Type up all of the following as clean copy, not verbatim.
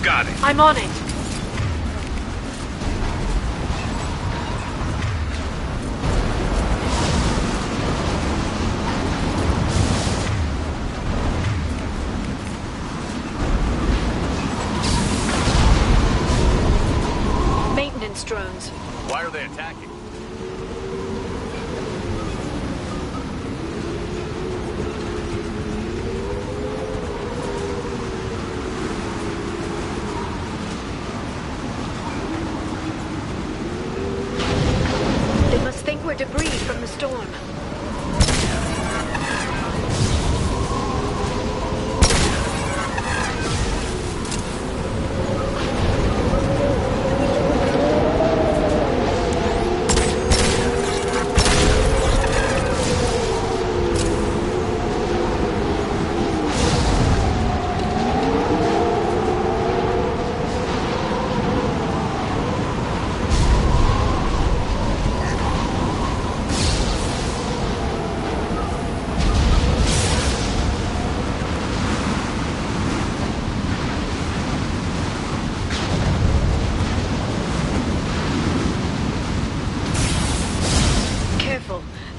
got it. I'm on it. Maintenance drones. Why are they attacking? We're debris from the storm.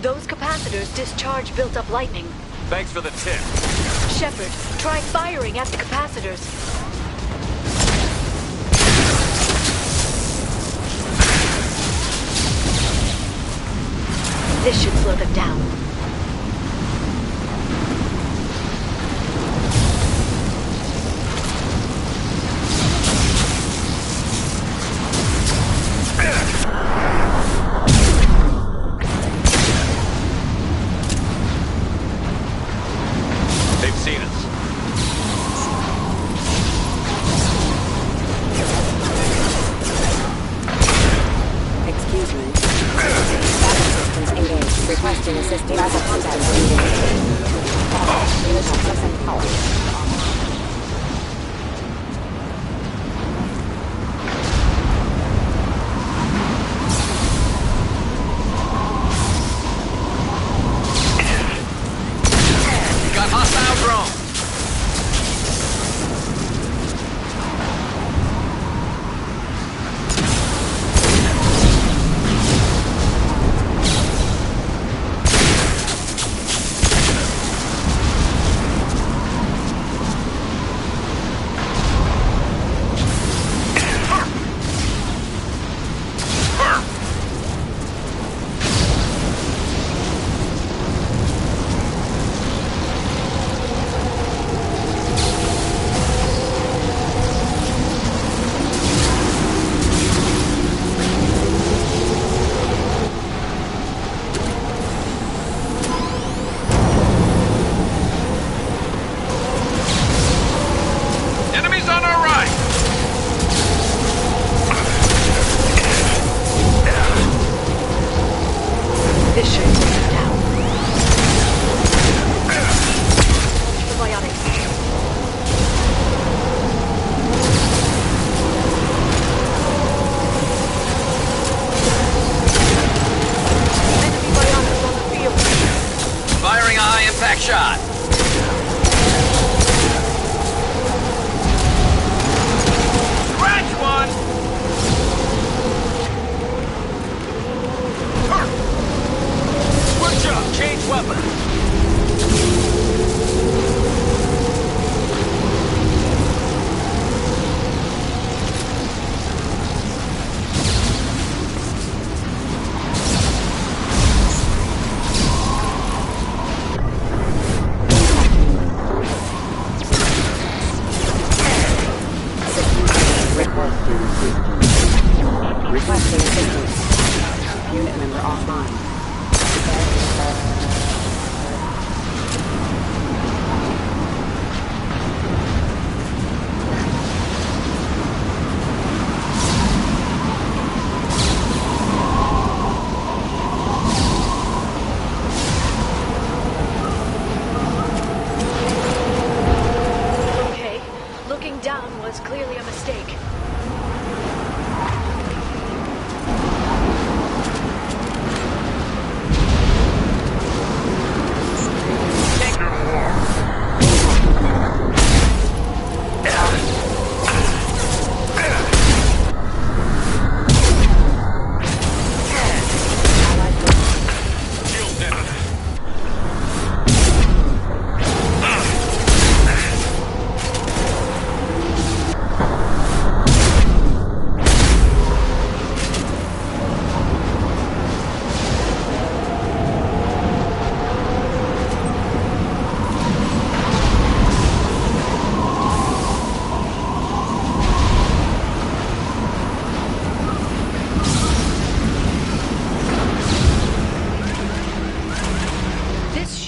Those capacitors discharge built-up lightning. Thanks for the tip. Shepard, try firing at the capacitors. This should slow them down. Requesting assistance. As a contact needed. Initial consent power. Got hostile drone. Shot. Scratch one. Switch up. Change weapon.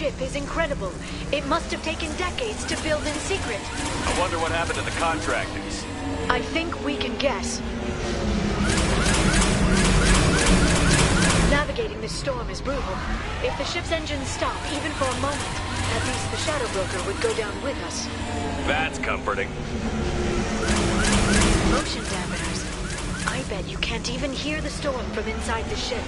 ship is incredible. It must have taken decades to build in secret. I wonder what happened to the contractors. I think we can guess. Navigating this storm is brutal. If the ship's engines stop, even for a moment, at least the Shadow Broker would go down with us. That's comforting. Motion dampeners. I bet you can't even hear the storm from inside the ship.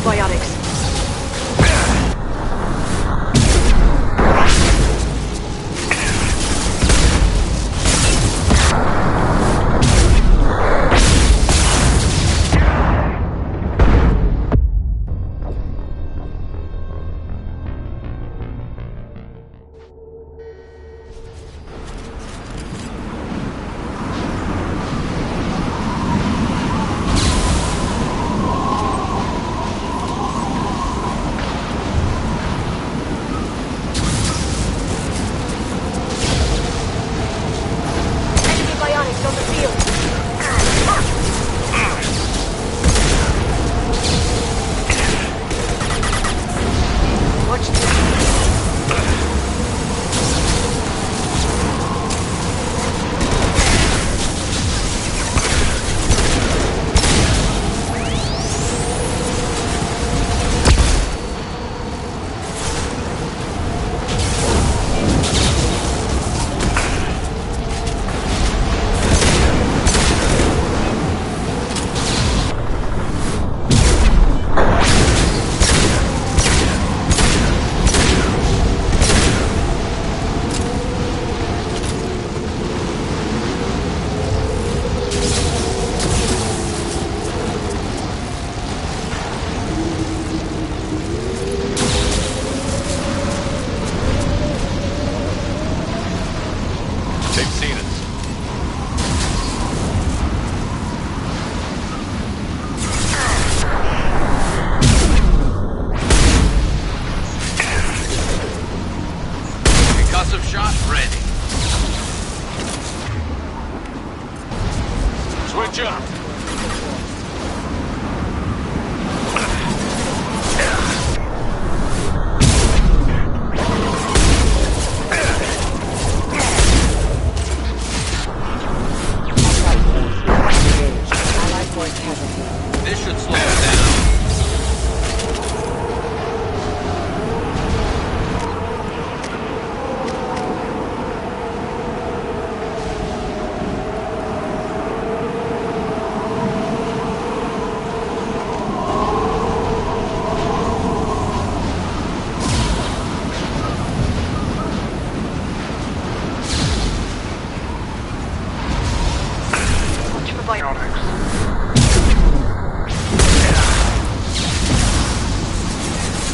Biotics.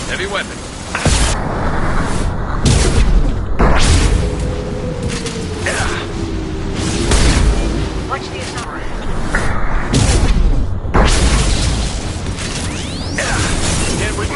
Heavy weapon. Watch the assault. Get with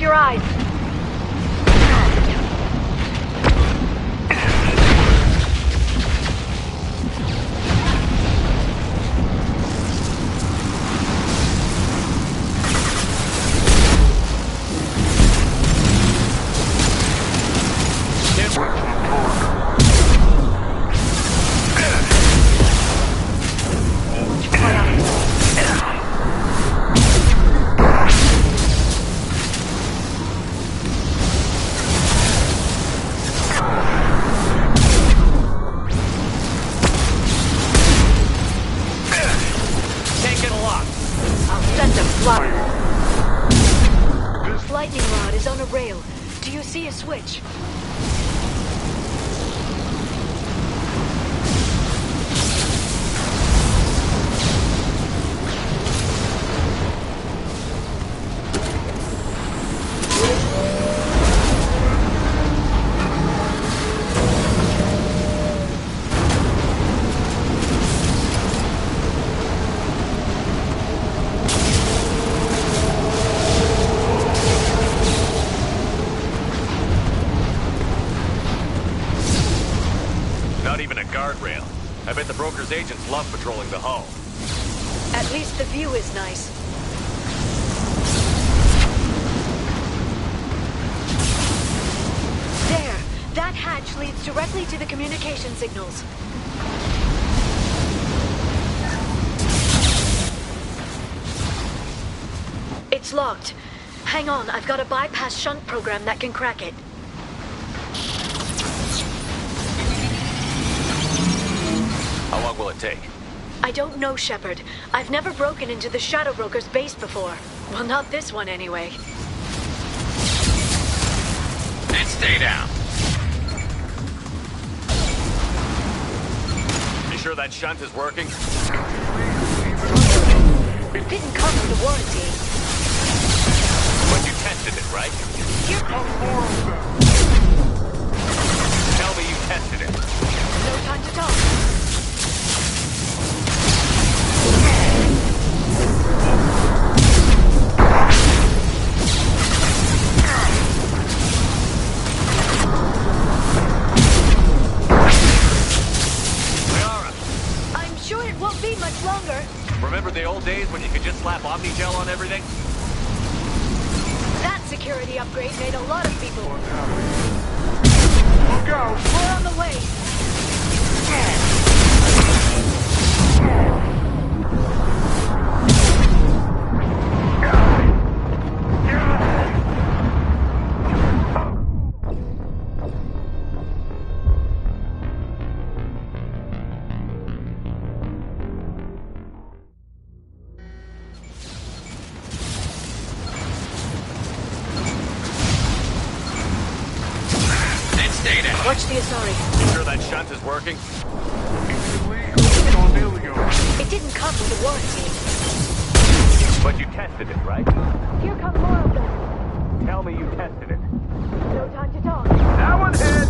drive. Can't get a lock. I'll send them flying. Lightning rod is on a rail. Do you see a switch? Not even a guardrail. I bet the broker's agents love patrolling the hull. At least the view is nice. There! That hatch leads directly to the communication signals. It's locked. Hang on, I've got a bypass shunt program that can crack it. How long will it take? I don't know, Shepard. I've never broken into the Shadow Broker's base before. Well, not this one anyway. And stay down. You sure that shunt is working? It didn't come with a warranty. But you tested it, right? Here comes more of them. Tell me you tested it. No time to talk. Longer. Remember the old days when you could just slap Omnigel on everything? That security upgrade made a lot of people. Look out! We're on the way. Watch the Asari. You sure that shunt is working? It's illegal. It's illegal. It didn't come with a warranty. But you tested it, right? Here come more of them. Tell me you tested it. No time to talk. That one hit!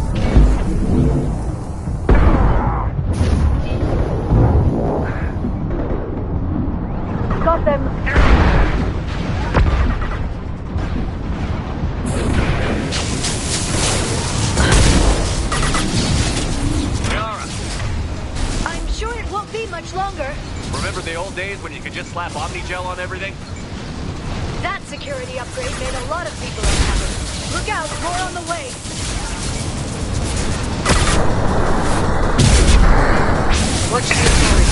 Got them. Much longer. Remember the old days when you could just slap Omnigel on everything? That security upgrade made a lot of people unhappy. Look out, more on the way. Watch the Asari.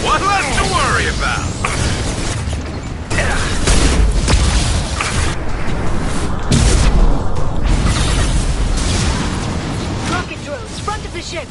What left to worry about? Rocket drones, front of the ship.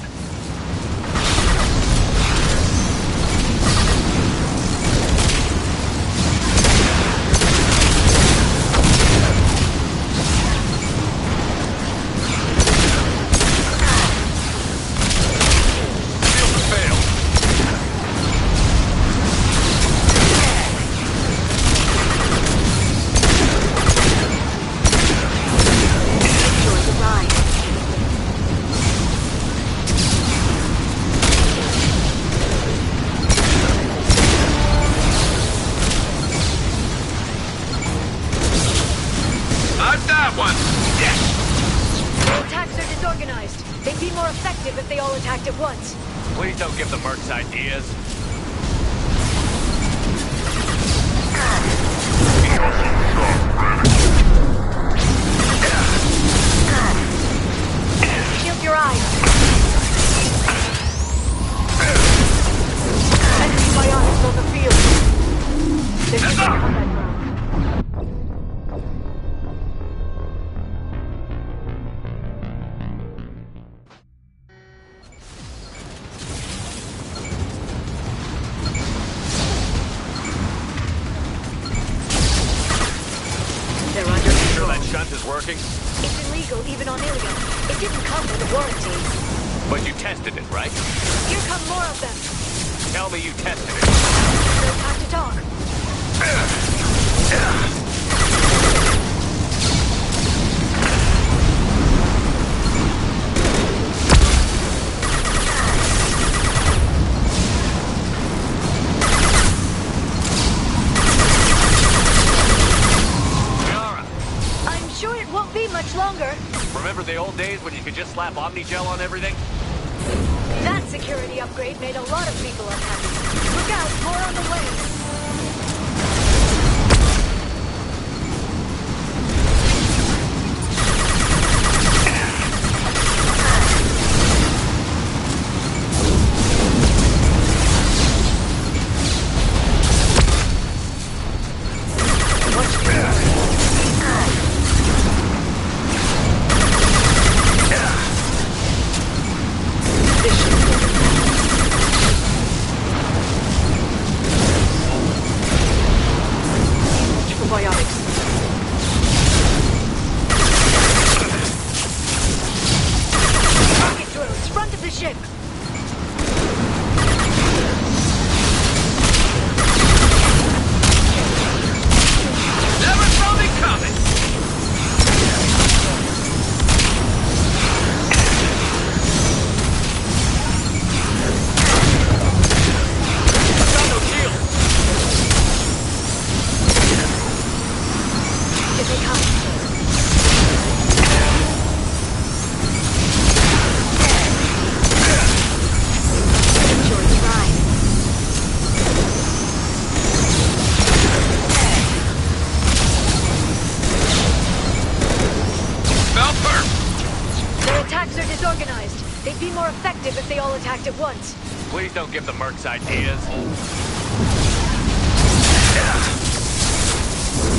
Enjoy the ride. more effective if they all attacked at once. Please don't give the mercs ideas. Shield your eyes. Enemy bionics on the field. There's no combat ground. They're under Sure control. that shunt is working? It's illegal even on Ilion. It didn't come with a warranty. But you tested it, right? Here come more of them. Tell me you tested it. No time to talk. Yara, I'm sure it won't be much longer. remember the old days when you could just slap Omnigel on everything? That security upgrade made a lot of people unhappy. Look out, more on the way. Watch your This should for biotics. Rocket drones, front of the ship. Never saw me coming! Got no shield! Here they come. Enjoy the ride. Belper! Their attacks are disorganized. They'd be more effective if they all attacked at once. Please don't give the mercs ideas.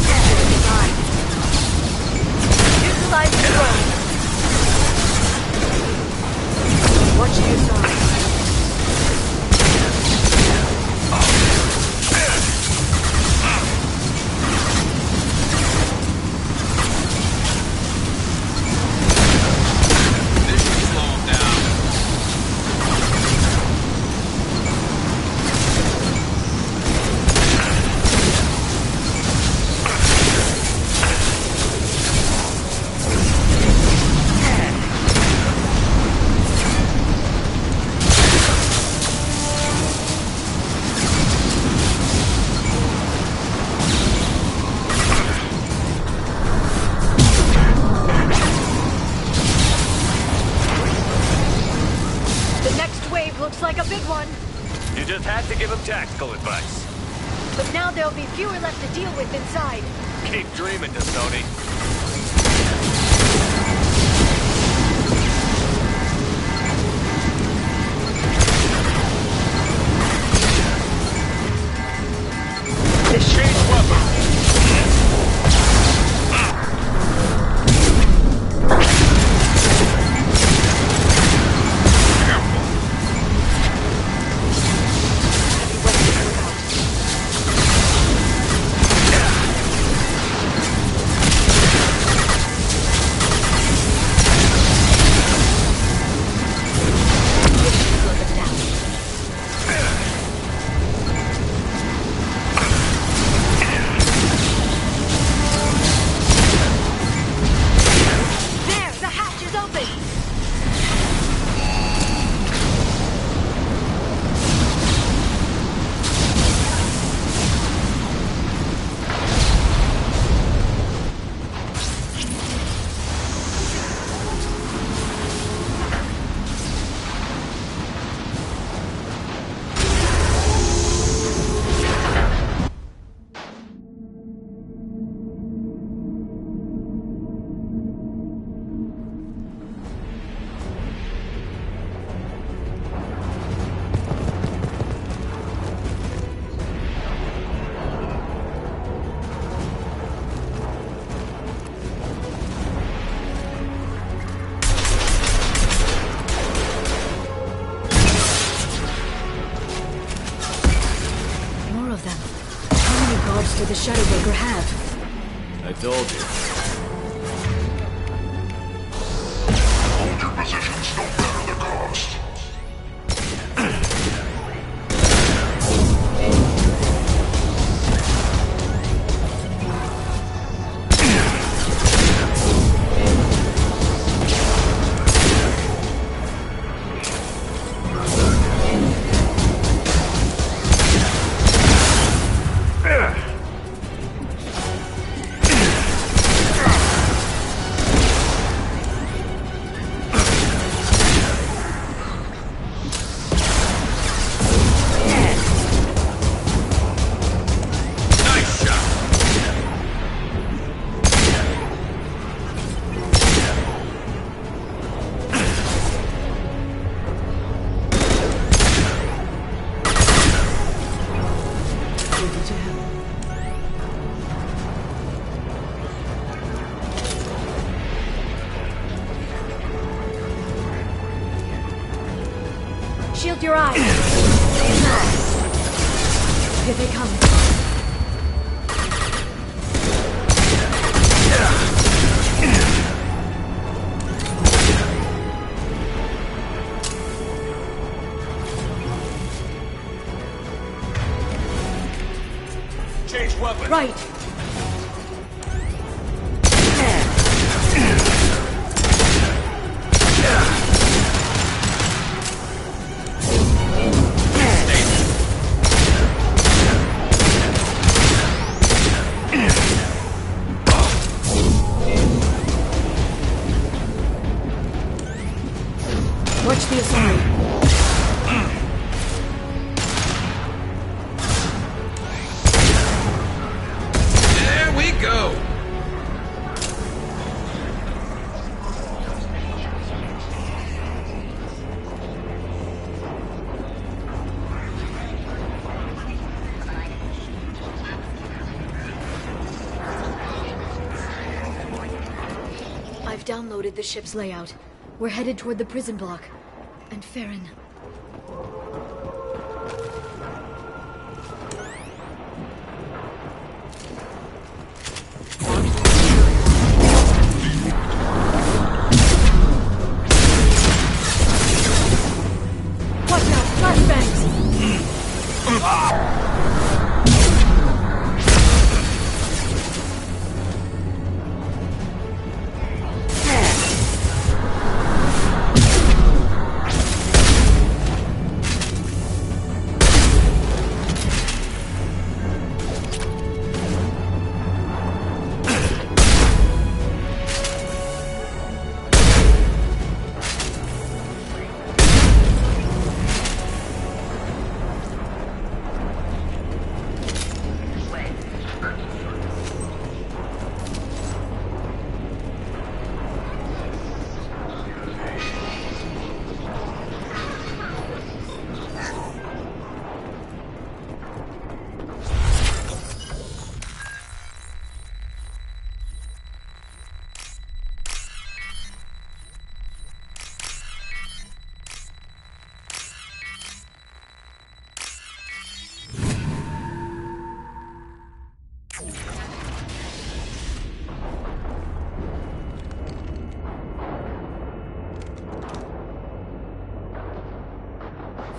Enjoy the ride. Neutralize the drone. Watch your side. This should slow him down. The next wave looks like a big one. You just had to give him tactical advice. But now there'll be fewer left to deal with inside. Keep dreaming, Sony. This should heavy weapons look out. Shadow Broker have? I told you. Hold your positions, no matter the cost. Shield your eyes! Here they come. Change weapon. Right! Watch the Asari. There we go! I've downloaded the ship's layout. We're headed toward the prison block. And Farron. Watch out! Flashbangs!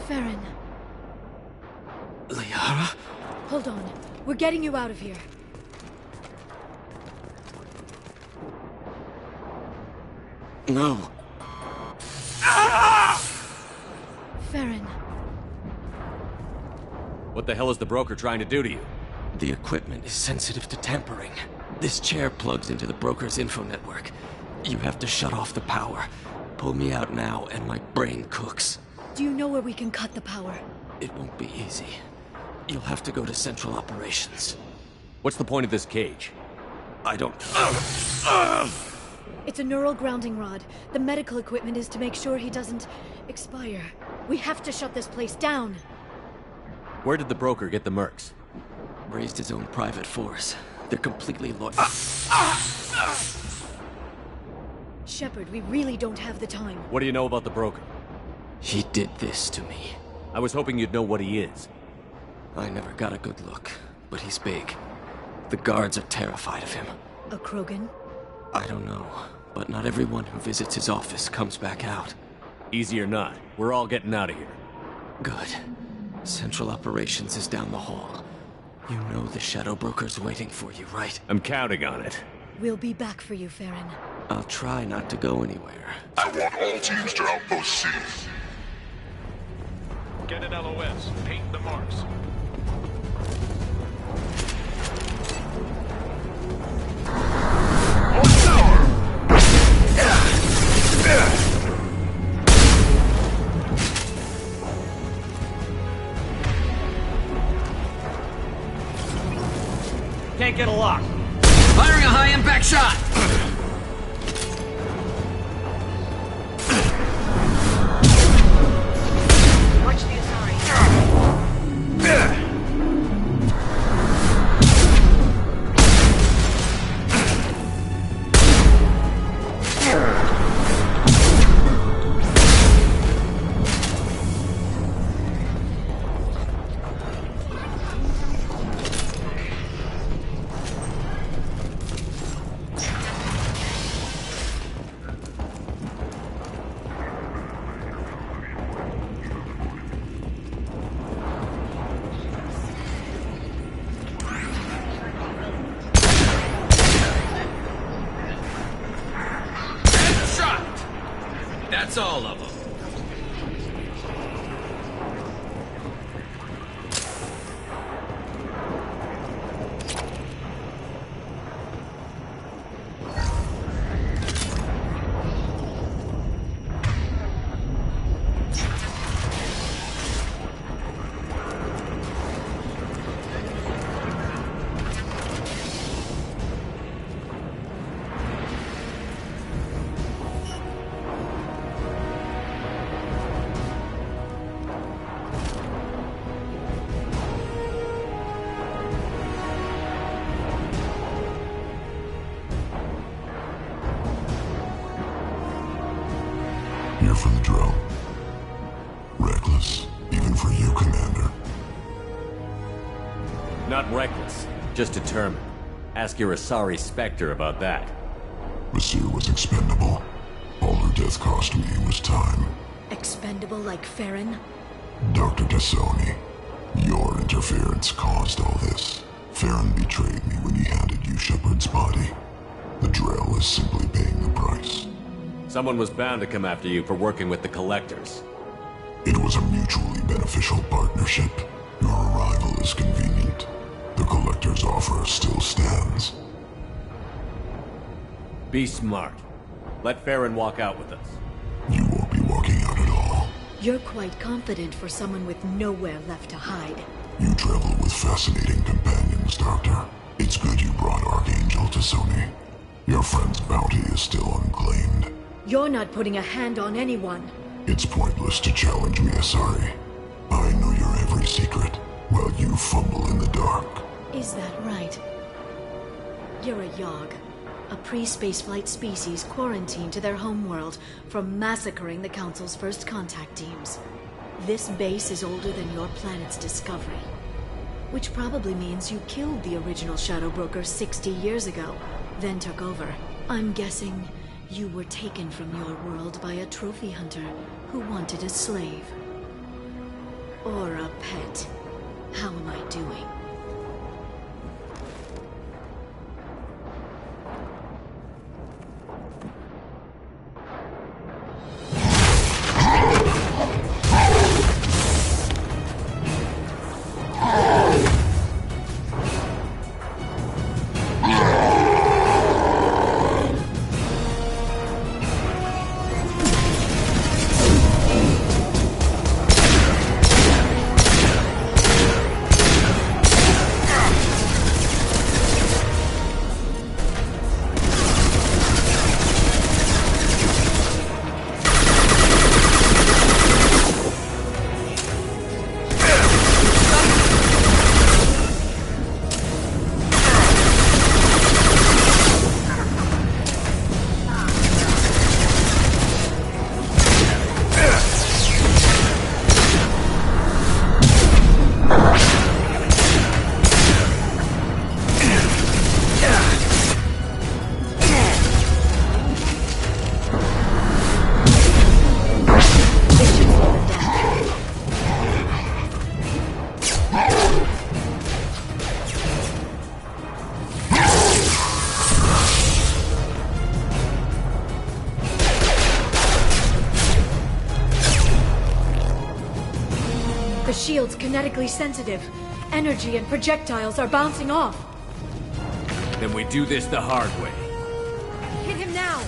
Farron. Liara? Hold on. We're getting you out of here. No. Farron. What the hell is the broker trying to do to you? The equipment is sensitive to tampering. This chair plugs into the broker's info network. You have to shut off the power. Pull me out now and my brain cooks. Do you know where we can cut the power? It won't be easy. You'll have to go to Central Operations. What's the point of this cage? I don't... It's a neural grounding rod. The medical equipment is to make sure he doesn't expire. We have to shut this place down. Where did the broker get the mercs? Raised his own private force. They're completely loyal. Shepard, we really don't have the time. What do you know about the broker? He did this to me. I was hoping you'd know what he is. I never got a good look, but he's big. The guards are terrified of him. A Krogan? I don't know, but not everyone who visits his office comes back out. Easy or not, we're all getting out of here. Good. Central Operations is down the hall. You know the Shadow Broker's waiting for you, right? I'm counting on it. We'll be back for you, Farron. I'll try not to go anywhere. I want all teams to Outpost C. Get an LOS. Paint the marks. Can't get a lock. Firing a high-impact shot! Watch the Asari. That's all of them. Here for the drill. Reckless, even for you, Commander. Not reckless, just determined. Ask your Asari Spectre about that. Masir was expendable. All her death cost me was time. Expendable like Farron? Dr. Tassoni, your interference caused all this. Farron betrayed me when he handed you Shepard's body. The Drell is simply paying the price. Someone was bound to come after you for working with the Collectors. It was a mutually beneficial partnership. Your arrival is convenient. The Collector's offer still stands. Be smart. Let Farron walk out with us. You won't be walking out at all. You're quite confident for someone with nowhere left to hide. You travel with fascinating companions, Doctor. It's good you brought Archangel Tassoni. Your friend's bounty is still unclaimed. You're not putting a hand on anyone. It's pointless to challenge me, Asari. I know your every secret, while you fumble in the dark. Is that right? You're a Yogg, a pre-spaceflight species quarantined to their homeworld from massacring the Council's first contact teams. This base is older than your planet's discovery. Which probably means you killed the original Shadow Broker 60 years ago, then took over. I'm guessing you were taken from your world by a trophy hunter who wanted a slave. Or a pet. How am I doing? The shield's kinetically sensitive. Energy and projectiles are bouncing off. Then we do this the hard way. Hit him now!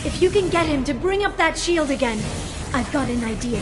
If you can get him to bring up that shield again, I've got an idea.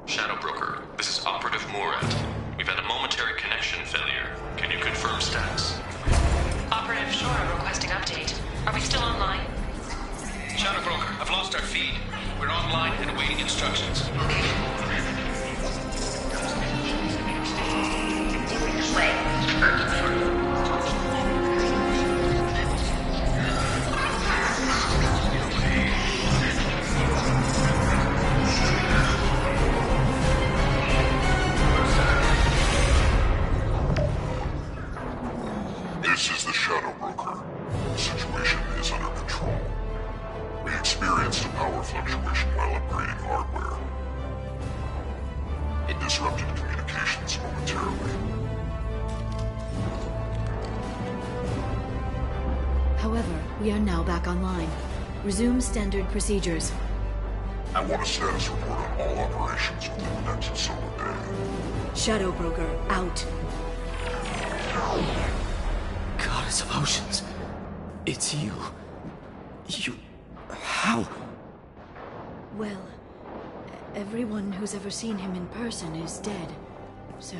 Shadow Broker, this is Operative Murad. We've had a momentary connection failure. Can you confirm status? Operative Shora requesting update. Are we still online? Shadow Broker, I've lost our feed. We're online and awaiting instructions. This is the Shadow Broker. The situation is under control. We experienced a power fluctuation while upgrading hardware. It disrupted communications momentarily. However, we are now back online. Resume standard procedures. I want a status report on all operations within the next solar day. Shadow Broker, out. Goddess of Oceans. It's you. You... How? Well, everyone who's ever seen him in person is dead. So,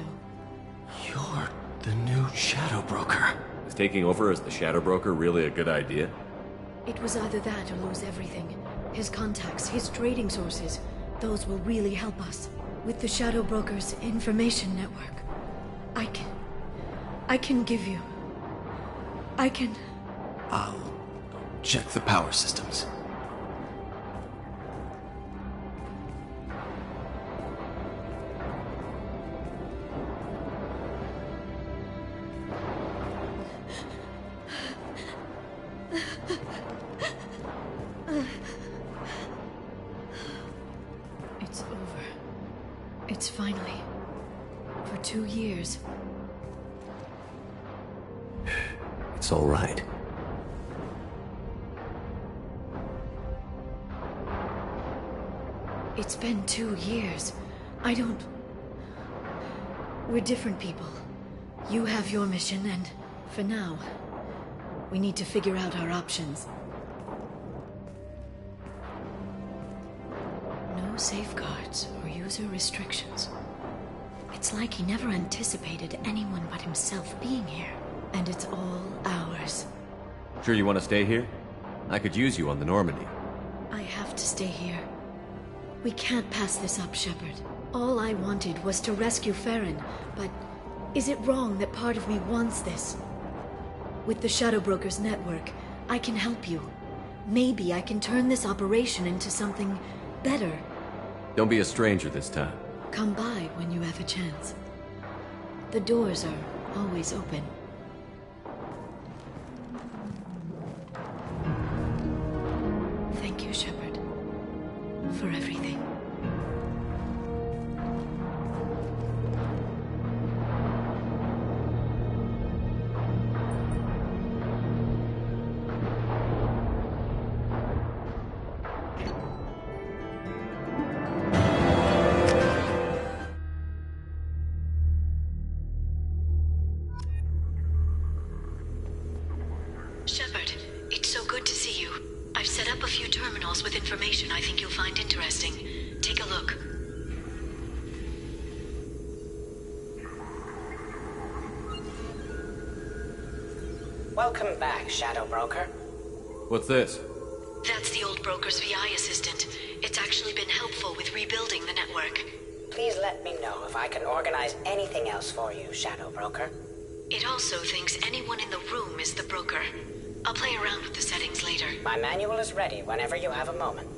You're the new Shadow Broker. Is taking over as the Shadow Broker really a good idea? It was either that or lose everything. His contacts, his trading sources, those will really help us. With the Shadow Broker's information network, I can give you... I'll check the power systems. It's over. It's finally... For 2 years. It's all right. It's been 2 years. I don't... We're different people. You have your mission, and for now, we need to figure out our options. No safeguards or user restrictions. It's like he never anticipated anyone but himself being here. And it's all ours. Sure you want to stay here? I could use you on the Normandy. I have to stay here. We can't pass this up, Shepard. All I wanted was to rescue Farron, but is it wrong that part of me wants this? With the Shadow Broker's network, I can help you. Maybe I can turn this operation into something better. Don't be a stranger this time. Come by when you have a chance. The doors are always open. Thank you, Shepard, for everything. Shepard, it's so good to see you. I've set up a few terminals with information I think you'll find interesting. Take a look. Welcome back, Shadow Broker. What's this? That's the old broker's VI assistant. It's actually been helpful with rebuilding the network. Please let me know if I can organize anything else for you, Shadow Broker. It also thinks anyone in the room is the broker. I'll play around with the settings later. My manual is ready whenever you have a moment.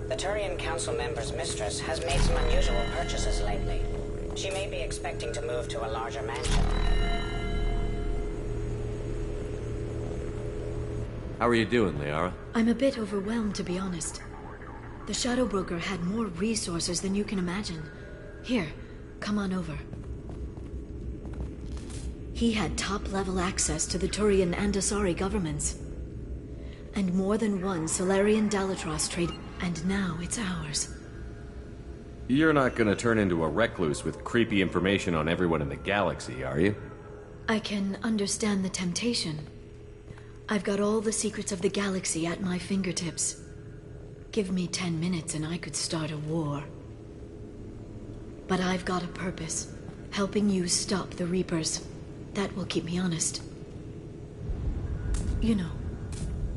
The Turian Council member's mistress has made some unusual purchases lately. She may be expecting to move to a larger mansion. How are you doing, Liara? I'm a bit overwhelmed, to be honest. The Shadow Broker had more resources than you can imagine. Here, come on over. He had top-level access to the Turian and Asari governments. And more than one Salarian Dalatros trade, and now it's ours. You're not gonna turn into a recluse with creepy information on everyone in the galaxy, are you? I can understand the temptation. I've got all the secrets of the galaxy at my fingertips. Give me 10 minutes and I could start a war. But I've got a purpose. Helping you stop the Reapers. That will keep me honest. You know,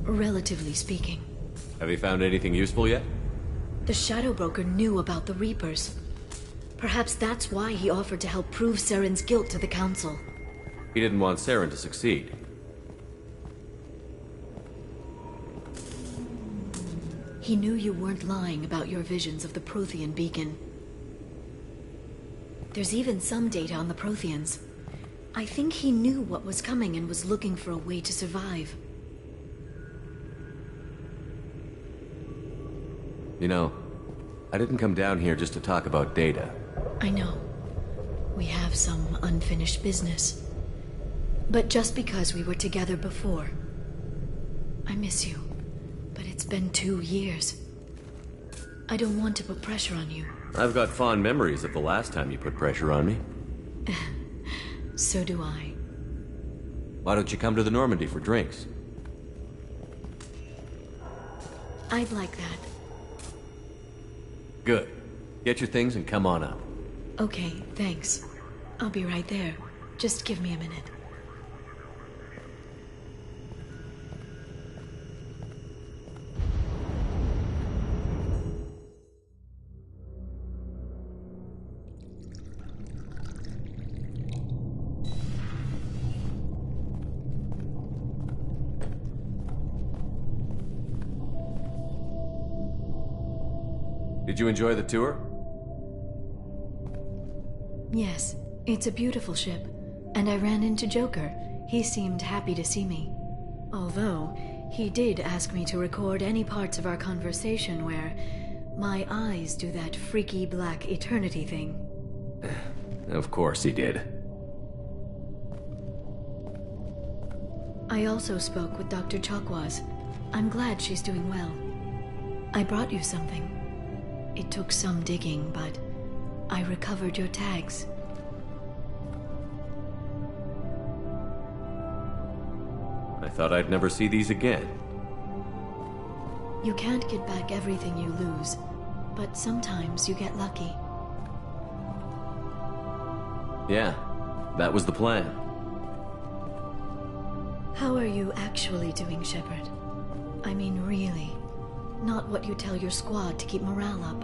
relatively speaking. Have you found anything useful yet? The Shadow Broker knew about the Reapers. Perhaps that's why he offered to help prove Saren's guilt to the Council. He didn't want Saren to succeed. He knew you weren't lying about your visions of the Prothean beacon. There's even some data on the Protheans. I think he knew what was coming and was looking for a way to survive. You know, I didn't come down here just to talk about data. I know. We have some unfinished business. But just because we were together before, I miss you. But it's been 2 years. I don't want to put pressure on you. I've got fond memories of the last time you put pressure on me. So do I. Why don't you come to the Normandy for drinks? I'd like that. Good. Get your things and come on up. Okay, thanks. I'll be right there. Just give me a minute. Did you enjoy the tour? Yes, it's a beautiful ship. And I ran into Joker. He seemed happy to see me. Although, he did ask me to record any parts of our conversation where my eyes do that freaky black eternity thing. Of course he did. I also spoke with Dr. Chakwas. I'm glad she's doing well. I brought you something. It took some digging, but I recovered your tags. I thought I'd never see these again. You can't get back everything you lose, but sometimes you get lucky. Yeah, that was the plan. How are you actually doing, Shepard? I mean, really. Not what you tell your squad to keep morale up.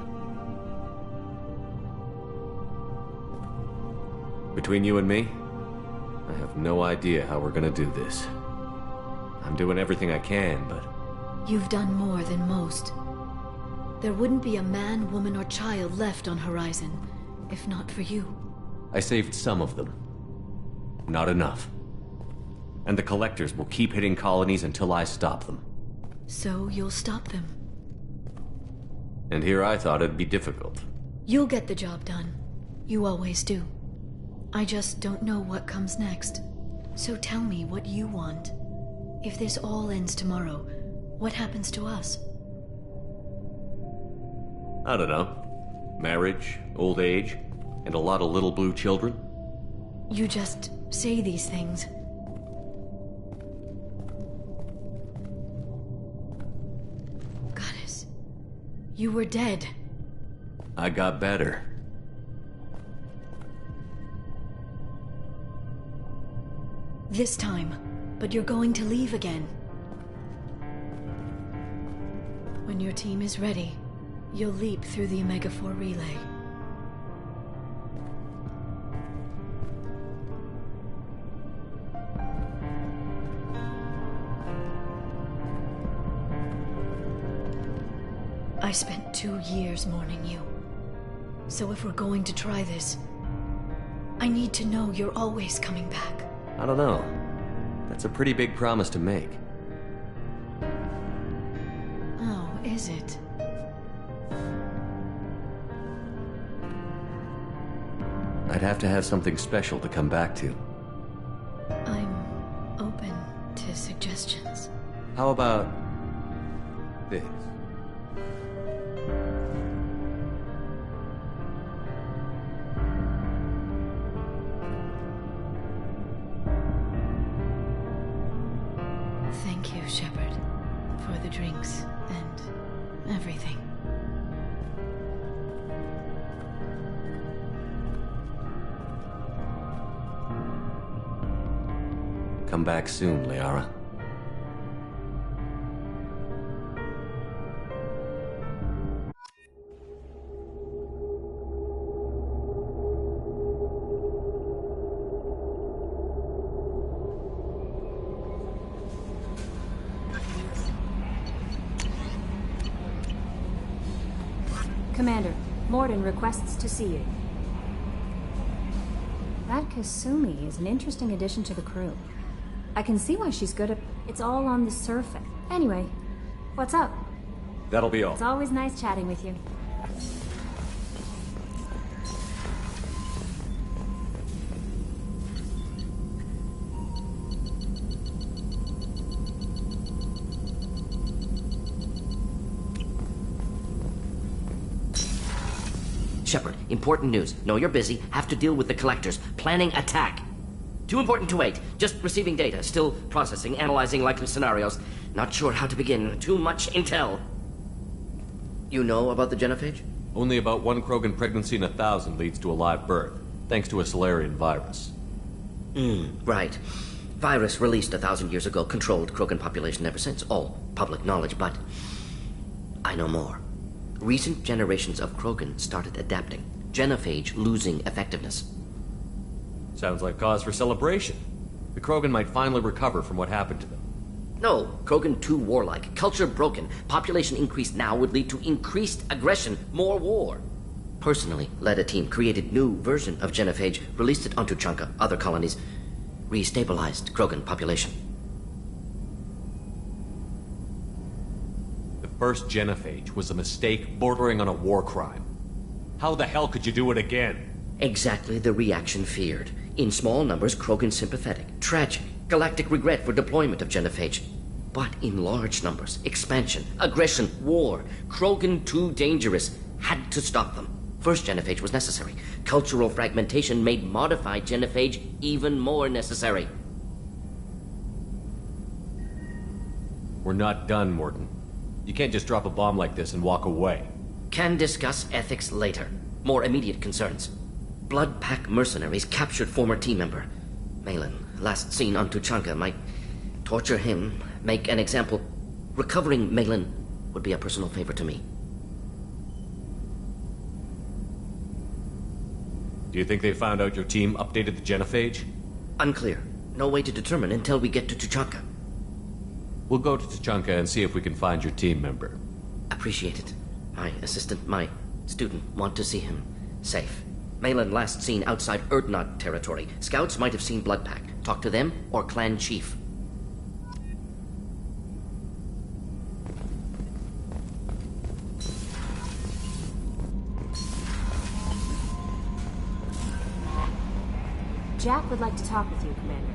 Between you and me, I have no idea how we're gonna do this. I'm doing everything I can, but... You've done more than most. There wouldn't be a man, woman, or child left on Horizon, if not for you. I saved some of them. Not enough. And the Collectors will keep hitting colonies until I stop them. So you'll stop them. And here I thought it'd be difficult. You'll get the job done. You always do. I just don't know what comes next. So tell me what you want. If this all ends tomorrow, what happens to us? I don't know. Marriage, old age, and a lot of little blue children. You just say these things. Goddess, you were dead. I got better. This time, but you're going to leave again. When your team is ready, you'll leap through the Omega-4 relay. I spent 2 years mourning you. So if we're going to try this, I need to know you're always coming back. I don't know. That's a pretty big promise to make. Oh, is it? I'd have to have something special to come back to. I'm open to suggestions. How about this? For the drinks and everything. Come back soon, Liara. Commander, Mordin requests to see you. That Kasumi is an interesting addition to the crew. I can see why she's good at... It's all on the surface. Anyway, what's up? That'll be all. It's always nice chatting with you. Shepard, important news. Know you're busy. Have to deal with the collectors. Planning attack. Too important to wait. Just receiving data. Still processing, analyzing likely scenarios. Not sure how to begin. Too much intel. You know about the genophage? Only about 1 Krogan pregnancy in 1,000 leads to a live birth, thanks to a Solarian virus. Right. Virus released 1,000 years ago, controlled Krogan population ever since. All public knowledge, but I know more. Recent generations of Krogan started adapting. Genophage losing effectiveness. Sounds like cause for celebration. The Krogan might finally recover from what happened to them. No, Krogan too warlike. Culture broken. Population increase now would lead to increased aggression. More war. Personally, led a team, created new version of genophage, released it onto Chanka, other colonies. Restabilized Krogan population. The first genophage was a mistake bordering on a war crime. How the hell could you do it again? Exactly the reaction feared. In small numbers, Krogan sympathetic. Tragic. Galactic regret for deployment of genophage. But in large numbers, expansion, aggression, war. Krogan too dangerous. Had to stop them. First genophage was necessary. Cultural fragmentation made modified genophage even more necessary. We're not done, Mordin. You can't just drop a bomb like this and walk away. Can discuss ethics later. More immediate concerns. Blood Pack mercenaries captured former team member. Malin, last seen on Tuchanka, might torture him, make an example. Recovering Malin would be a personal favor to me. Do you think they found out your team updated the genophage? Unclear. No way to determine until we get to Tuchanka. We'll go to Tuchanka and see if we can find your team member. Appreciate it. My assistant, my student, want to see him safe. Malin last seen outside Erdnot territory. Scouts might have seen Bloodpack. Talk to them or clan chief. Jack would like to talk with you, Commander.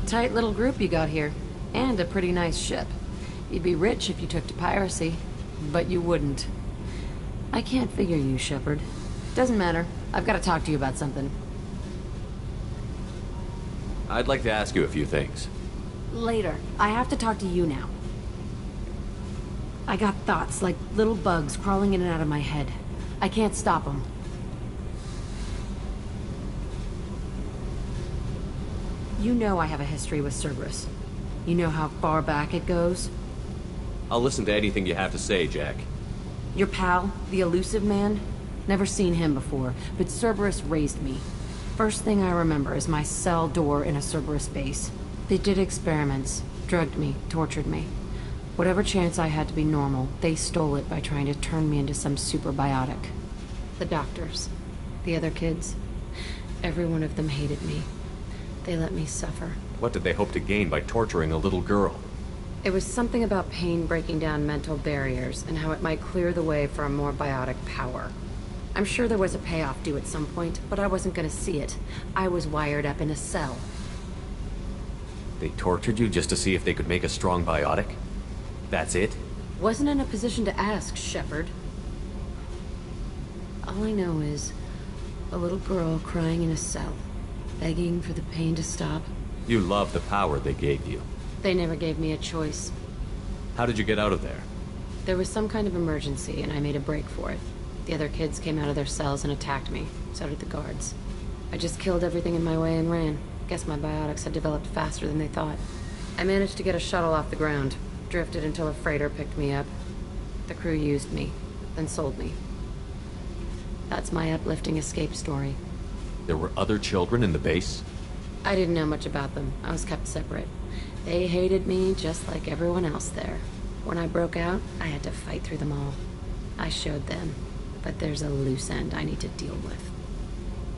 Tight little group you got here. And a pretty nice ship. You'd be rich if you took to piracy, but you wouldn't. I can't figure you, Shepard. Doesn't matter. I've got to talk to you about something. I'd like to ask you a few things. Later. I have to talk to you now. I got thoughts like little bugs crawling in and out of my head. I can't stop them. You know I have a history with Cerberus. You know how far back it goes? I'll listen to anything you have to say, Jack. Your pal, the elusive man? Never seen him before, but Cerberus raised me. First thing I remember is my cell door in a Cerberus base. They did experiments, drugged me, tortured me. Whatever chance I had to be normal, they stole it by trying to turn me into some superbiotic. The doctors, the other kids, every one of them hated me. They let me suffer. What did they hope to gain by torturing a little girl? It was something about pain breaking down mental barriers and how it might clear the way for a more biotic power. I'm sure there was a payoff due at some point, but I wasn't gonna see it. I was wired up in a cell. They tortured you just to see if they could make a strong biotic? That's it? Wasn't in a position to ask, Shepard. All I know is a little girl crying in a cell, begging for the pain to stop. You love the power they gave you. They never gave me a choice. How did you get out of there? There was some kind of emergency, and I made a break for it. The other kids came out of their cells and attacked me. So did the guards. I just killed everything in my way and ran. Guess my biotics had developed faster than they thought. I managed to get a shuttle off the ground. Drifted until a freighter picked me up. The crew used me, then sold me. That's my uplifting escape story. There were other children in the base? I didn't know much about them. I was kept separate. They hated me just like everyone else there. When I broke out, I had to fight through them all. I showed them, but there's a loose end I need to deal with.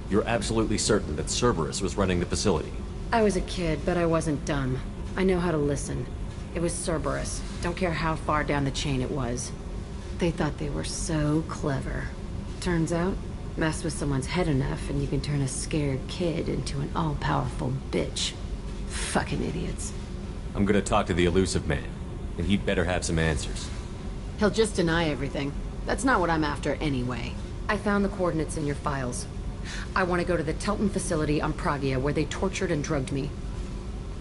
You're absolutely certain that Cerberus was running the facility? I was a kid, but I wasn't dumb. I know how to listen. It was Cerberus. Don't care how far down the chain it was. They thought they were so clever. Turns out, mess with someone's head enough and you can turn a scared kid into an all-powerful bitch. Fucking idiots. I'm gonna talk to the Elusive Man, and he'd better have some answers. He'll just deny everything. That's not what I'm after anyway. I found the coordinates in your files. I want to go to the Telton facility on Pragia where they tortured and drugged me.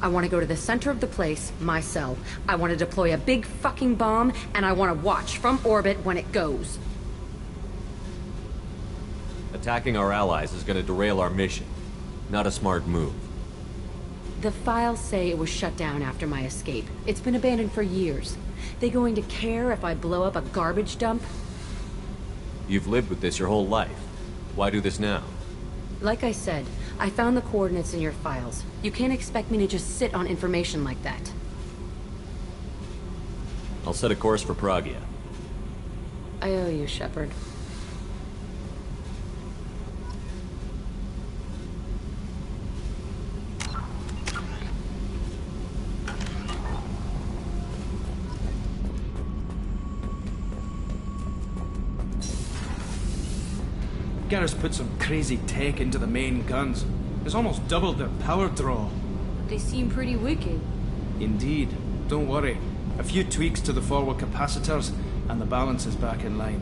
I want to go to the center of the place, my cell. I want to deploy a big fucking bomb, and I want to watch from orbit when it goes. Attacking our allies is gonna derail our mission. Not a smart move. The files say it was shut down after my escape. It's been abandoned for years. They going to care if I blow up a garbage dump? You've lived with this your whole life. Why do this now? Like I said, I found the coordinates in your files. You can't expect me to just sit on information like that. I'll set a course for Pragia. I owe you, Shepard. Garrus put some crazy tech into the main guns. It's almost doubled their power draw. They seem pretty wicked. Indeed. Don't worry. A few tweaks to the forward capacitors, and the balance is back in line.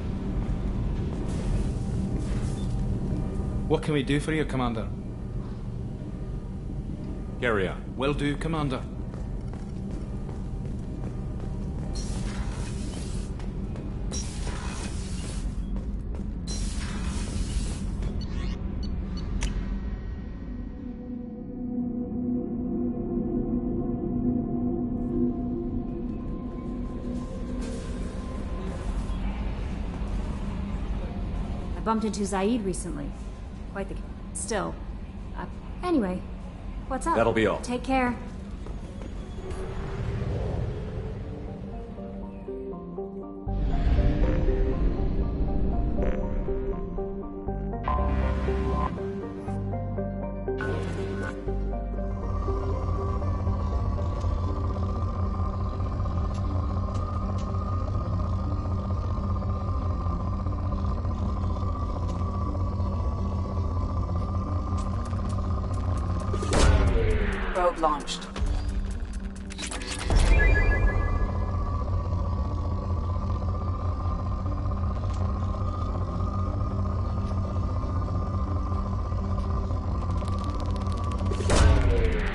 What can we do for you, Commander? Carry on. Will do, Commander. Bumped into Zaid recently. Quite the... Still. Anyway, what's up? That'll be all. Take care. Probe launched.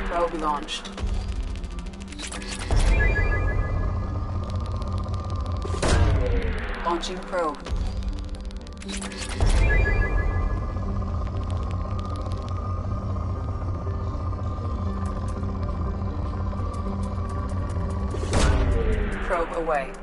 Probe launched. Launching probe. Probe away.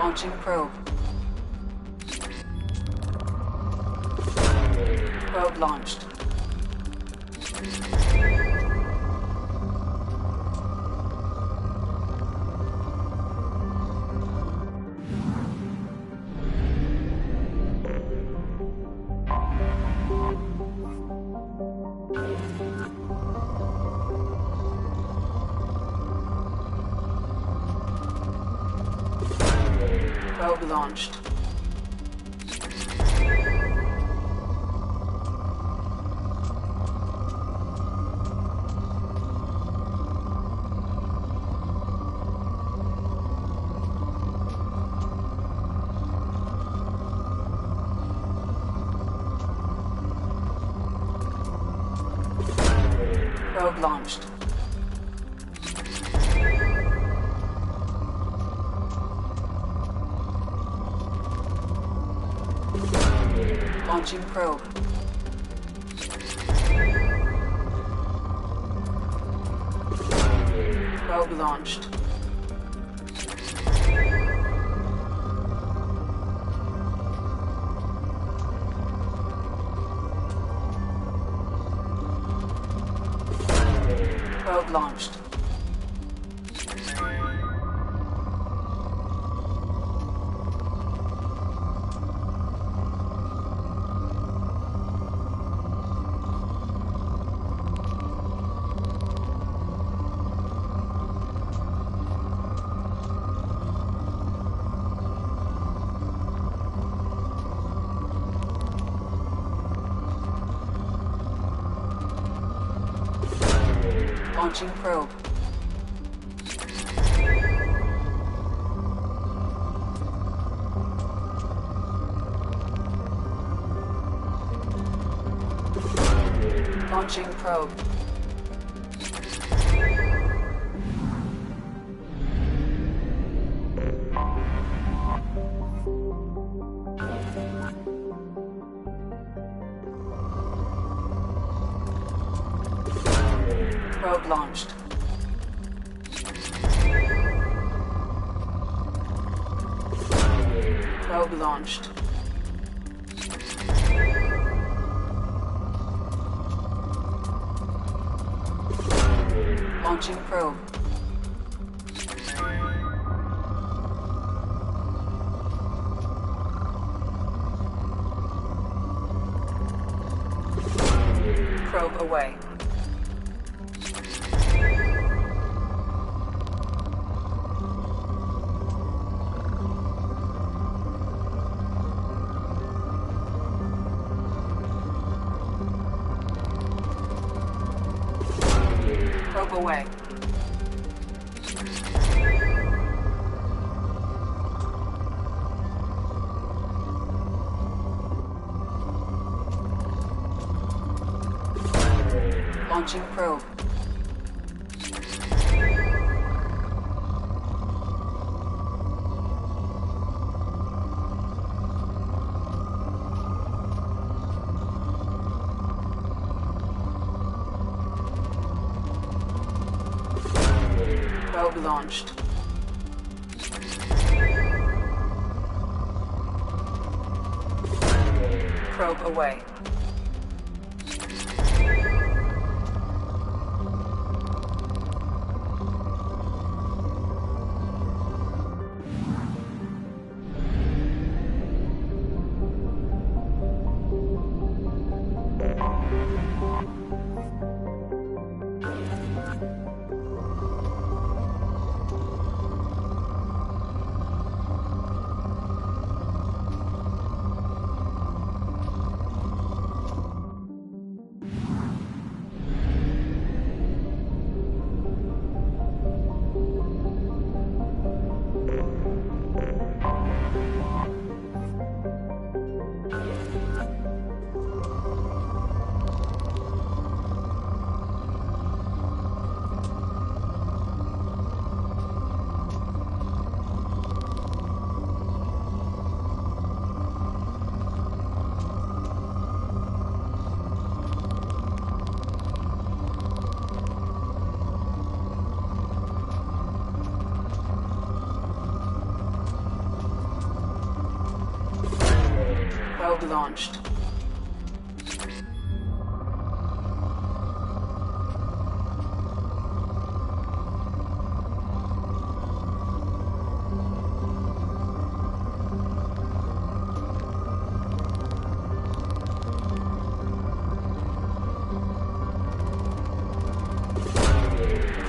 Launching probe. Probe launched. Probe launched. Probe launched. Launching probe. Probe launched. Probe launched. Launching probe. Launching probe. Probe launched. Probe launched. Launching probe. Probe away. Probe away. Launching probe. Probe launched. Probe away. Probe launched.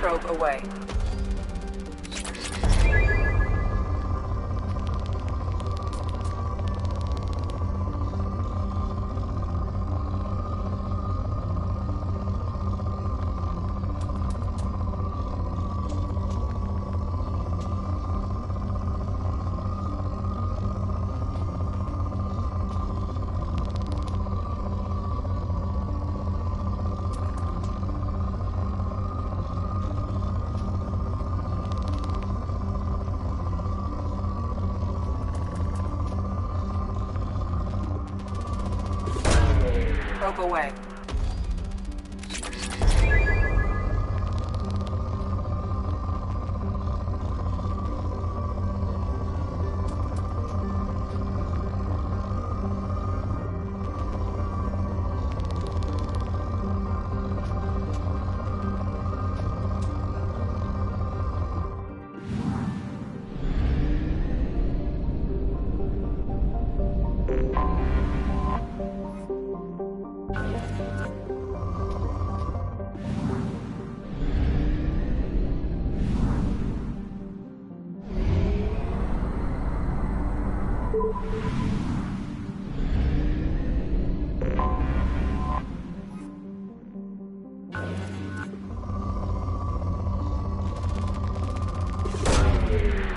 Probe away. Probe away.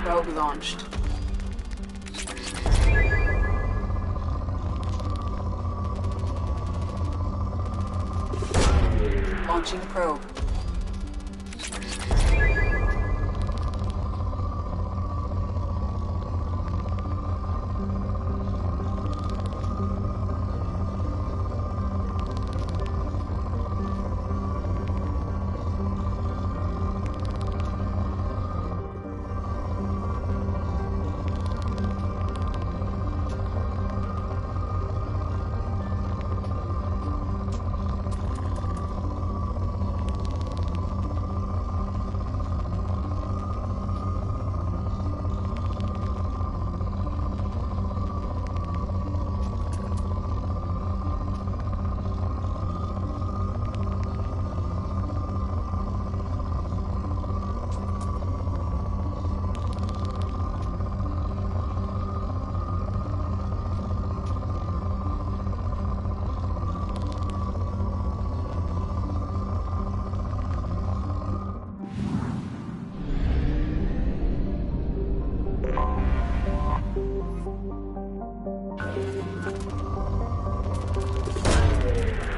Probe launched. Launching probe.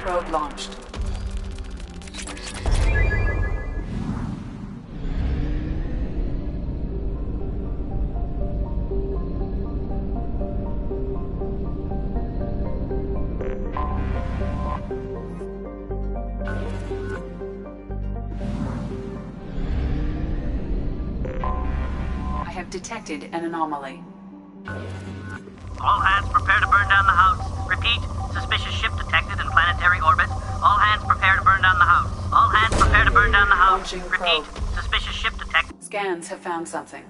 Probe launched. I have detected an anomaly. All hands prepare to burn down the house. Repeat, suspicious ship detected in planetary orbit. All hands prepare to burn down the house. All hands prepare to burn down the house. Launching Repeat, probe. suspicious ship detected. Scans have found something.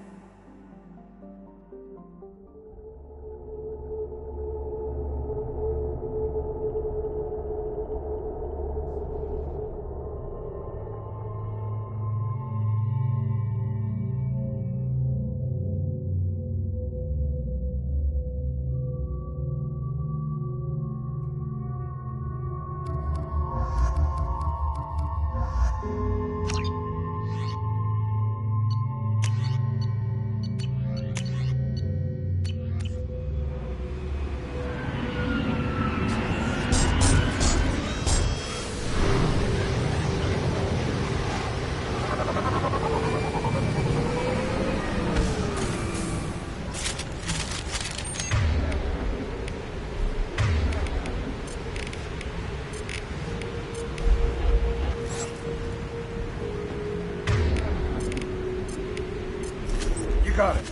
Got it.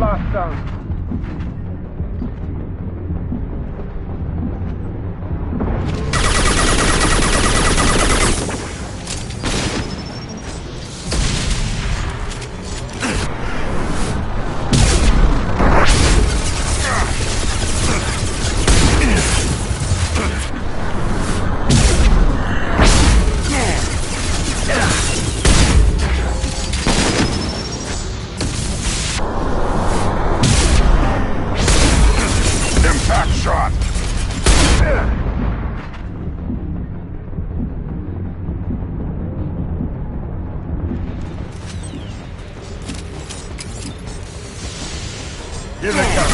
blast zone. Here they come.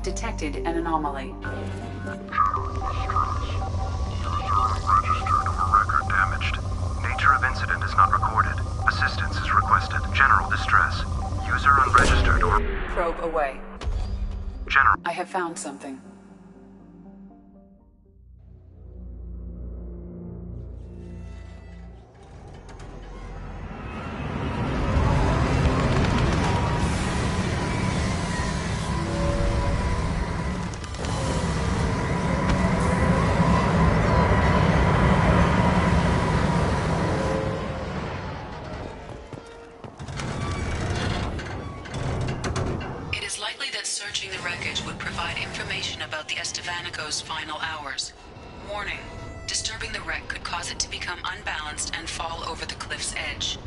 Detected an anomaly. Record damaged. Nature of incident is not recorded. Assistance is requested. General distress. User unregistered or... Probe away. General. I have found something. Searching the wreckage would provide provide information about the Estevanico's final hours. Warning, disturbing the wreck could cause it to become unbalanced and fall over the cliff's edge.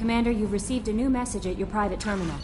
Commander, you've received a new message at your private terminal.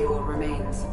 molecule remains.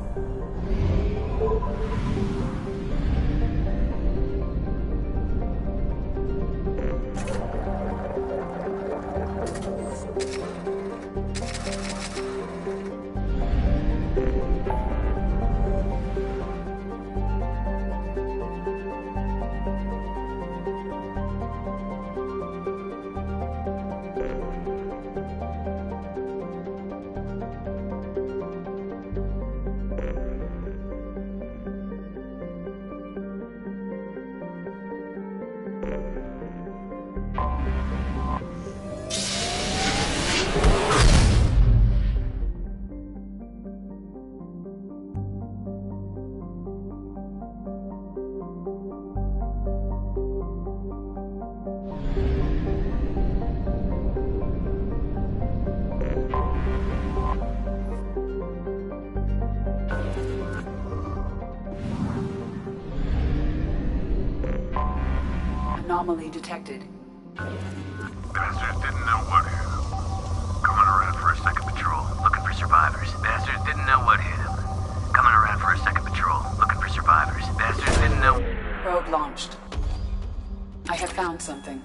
Anomaly detected. Bastards didn't know what hit him. Coming around for a second patrol, looking for survivors. Bastards didn't know what hit him. Coming around for a second patrol, looking for survivors. Bastards didn't know. Probe launched. I have found something.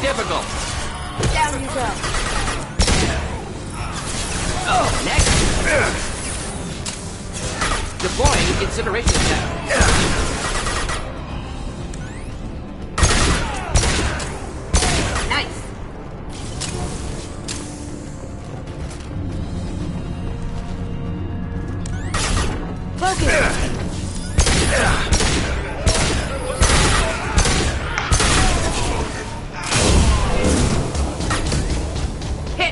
difficult. Down you go. Oh, next. Deploying incineration cell. Hit!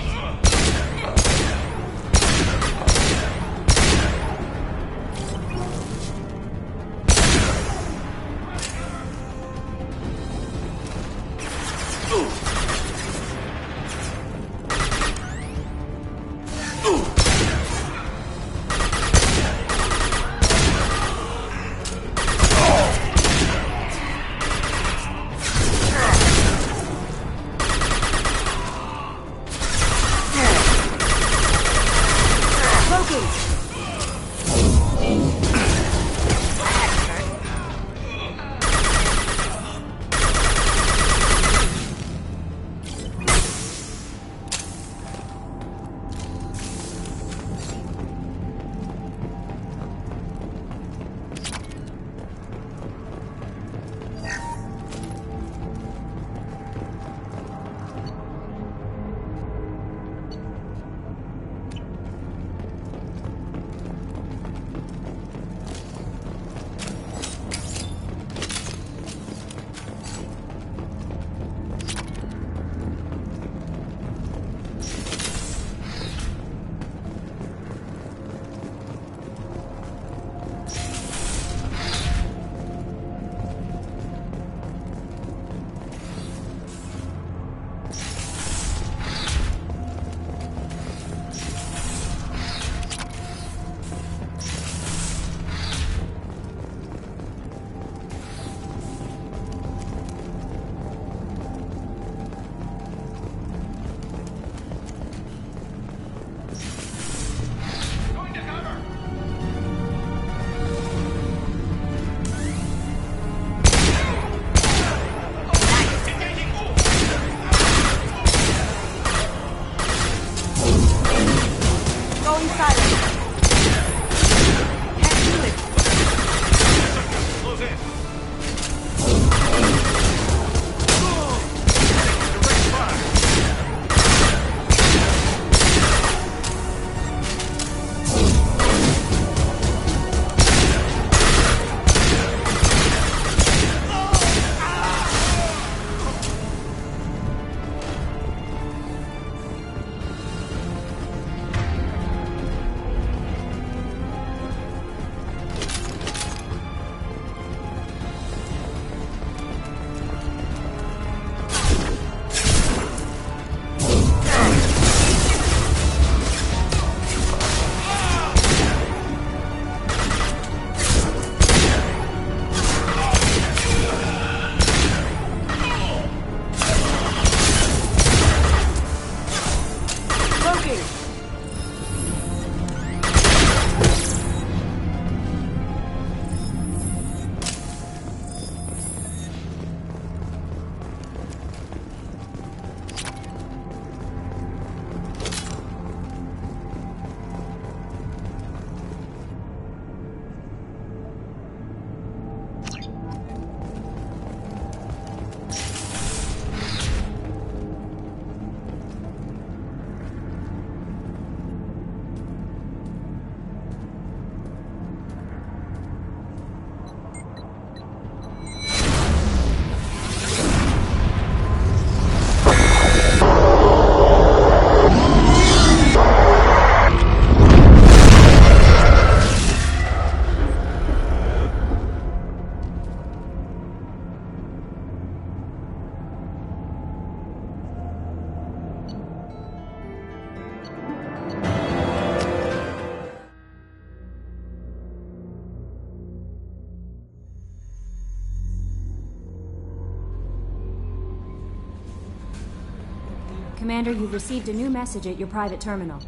Commander, you've received a new message at your private terminal.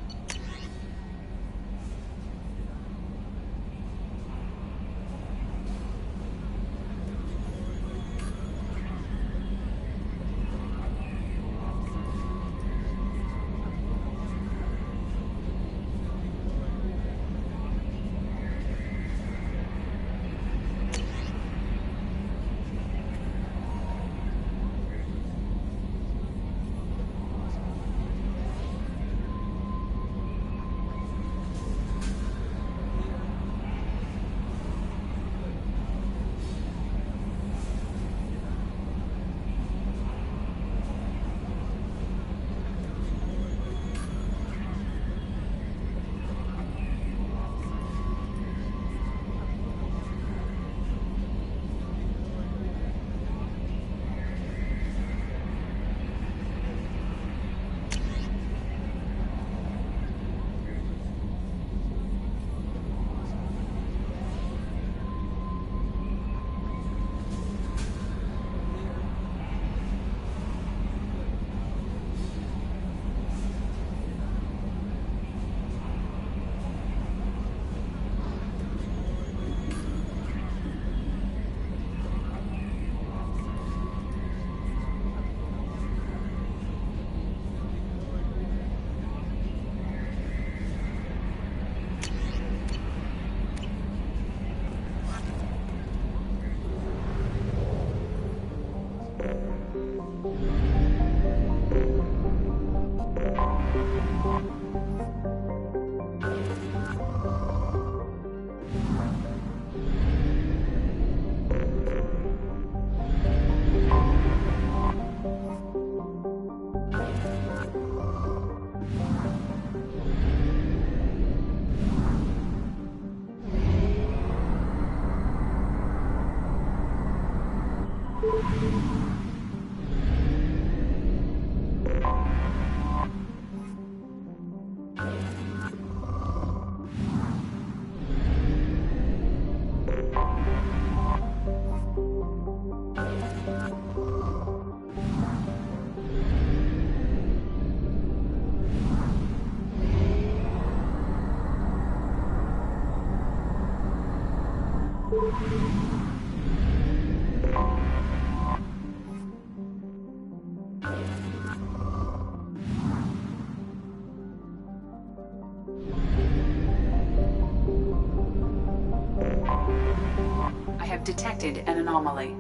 I have detected an anomaly.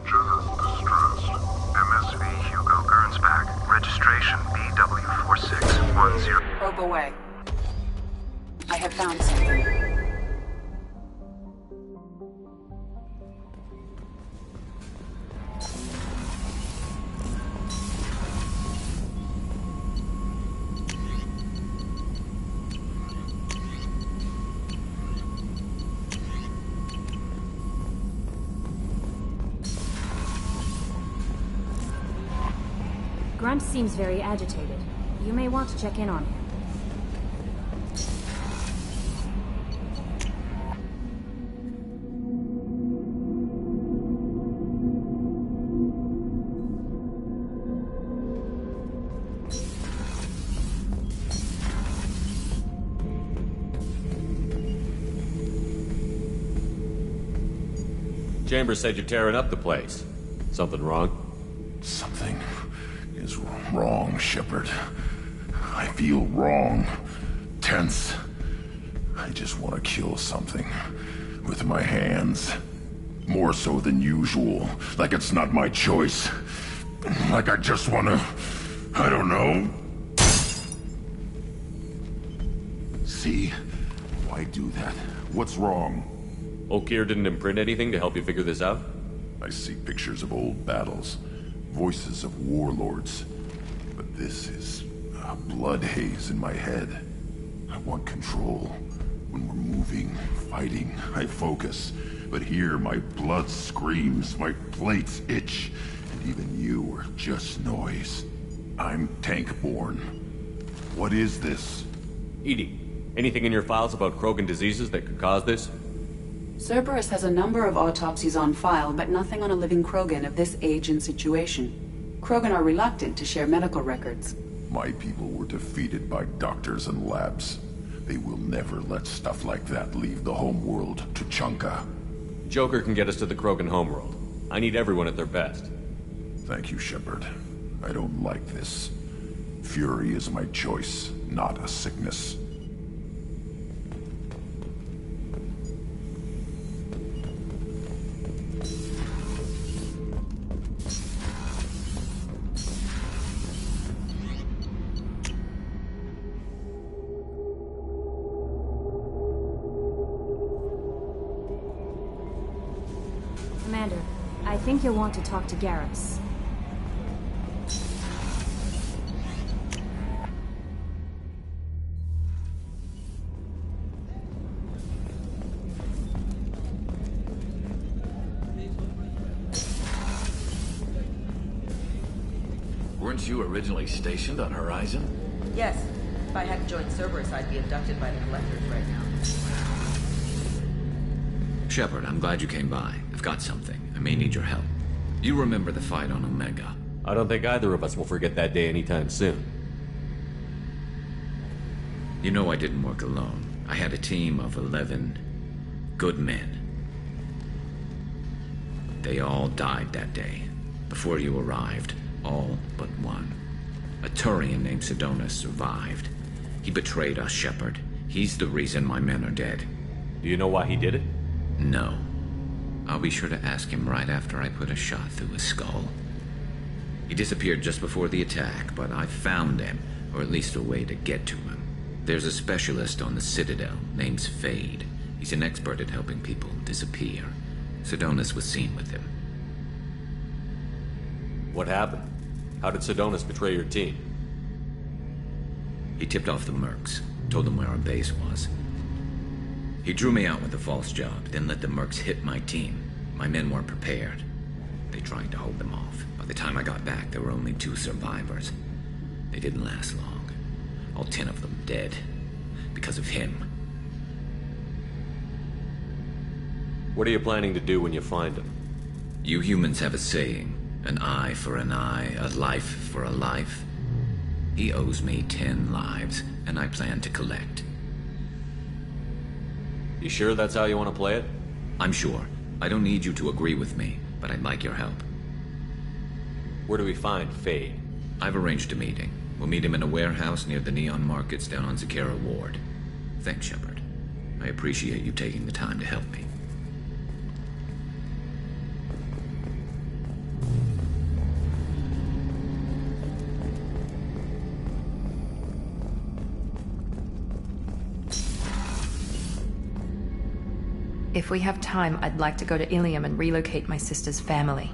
General distress. MSV Hugo Gernsback. Registration BW4610. Probe away. I have found something. Grunt seems very agitated. You may want to check in on him. Chambers said you're tearing up the place. Something wrong? Something is wrong, Shepard. I feel wrong. Tense. I just want to kill something. With my hands. More so than usual. Like it's not my choice. Like I just want to... I don't know. See? Why do that? What's wrong? Okeer didn't imprint anything to help you figure this out? I see pictures of old battles. Voices of warlords. But this is a blood haze in my head. I want control. When we're moving, fighting, I focus. But here, my blood screams, my plates itch. And even you are just noise. I'm tank-born. What is this? EDI, anything in your files about Krogan diseases that could cause this? Cerberus has a number of autopsies on file, but nothing on a living Krogan of this age and situation. Krogan are reluctant to share medical records. My people were defeated by doctors and labs. They will never let stuff like that leave the homeworld to Chunka. Joker can get us to the Krogan homeworld. I need everyone at their best. Thank you, Shepard. I don't like this. Fury is my choice, not a sickness. Commander, I think you'll want to talk to Garrus. Weren't you originally stationed on Horizon? Yes. If I hadn't joined Cerberus, I'd be abducted by the Collectors right now. Shepard, I'm glad you came by. I've got something. I may need your help. You remember the fight on Omega? I don't think either of us will forget that day anytime soon. You know I didn't work alone. I had a team of 11 good men. They all died that day, before you arrived. All but one. A Turian named Sidonus survived. He betrayed us, Shepard. He's the reason my men are dead. Do you know why he did it? No. I'll be sure to ask him right after I put a shot through his skull. He disappeared just before the attack, but I found him, or at least a way to get to him. There's a specialist on the Citadel, named Fade. He's an expert at helping people disappear. Sidonus was seen with him. What happened? How did Sidonus betray your team? He tipped off the Mercs, told them where our base was. He drew me out with a false job, then let the Mercs hit my team. My men weren't prepared. They tried to hold them off. By the time I got back, there were only 2 survivors. They didn't last long. All 10 of them dead. Because of him. What are you planning to do when you find him? You humans have a saying. An eye for an eye, a life for a life. He owes me 10 lives, and I plan to collect. You sure that's how you want to play it? I'm sure. I don't need you to agree with me, but I'd like your help. Where do we find Fade? I've arranged a meeting. We'll meet him in a warehouse near the Neon Markets down on Zakera Ward. Thanks, Shepard. I appreciate you taking the time to help me. If we have time, I'd like to go to Ilium and relocate my sister's family.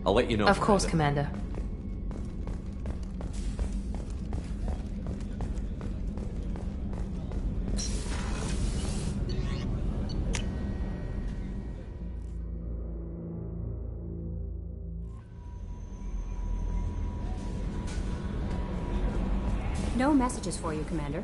I'll let you know. Of course, Commander. No messages for you, Commander.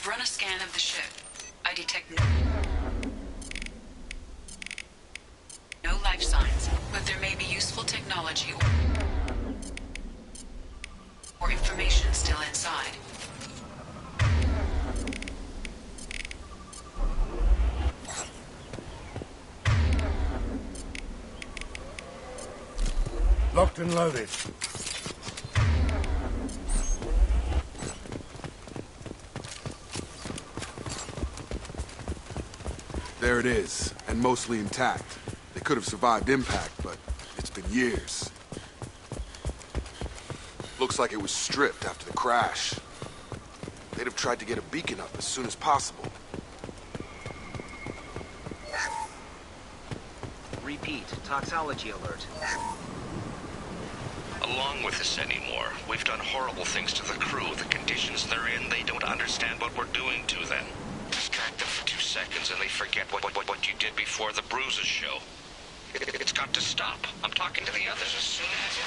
I've run a scan of the ship. I detect no life signs, but there may be useful technology or information still inside. Locked and loaded. There it is, and mostly intact. They could have survived impact, but it's been years. Looks like it was stripped after the crash. They'd have tried to get a beacon up as soon as possible. Repeat, toxology alert. Along with this anymore. We've done horrible things to the crew. The conditions they're in, they don't understand what we're doing to them. Distract them for 2 seconds and they forget what you did before the bruises show. It's got to stop. I'm talking to the others as soon as...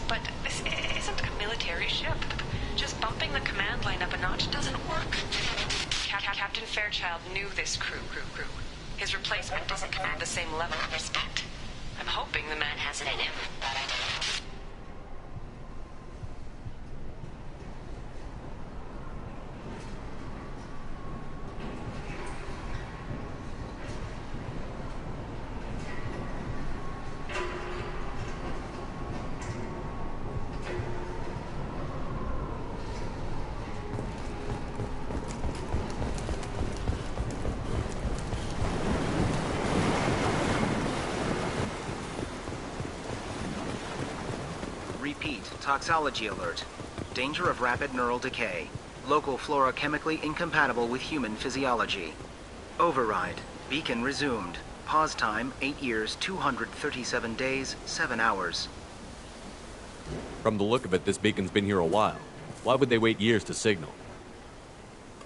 But this isn't a military ship. Just bumping the command line up a notch doesn't work. Captain Fairchild knew this crew. His replacement doesn't command the same level of respect. I'm hoping the man has it in him. Repeat, toxology alert. Danger of rapid neural decay. Local flora chemically incompatible with human physiology. Override. Beacon resumed. Pause time 8 years, 237 days, 7 hours. From the look of it, this beacon's been here a while. Why would they wait years to signal?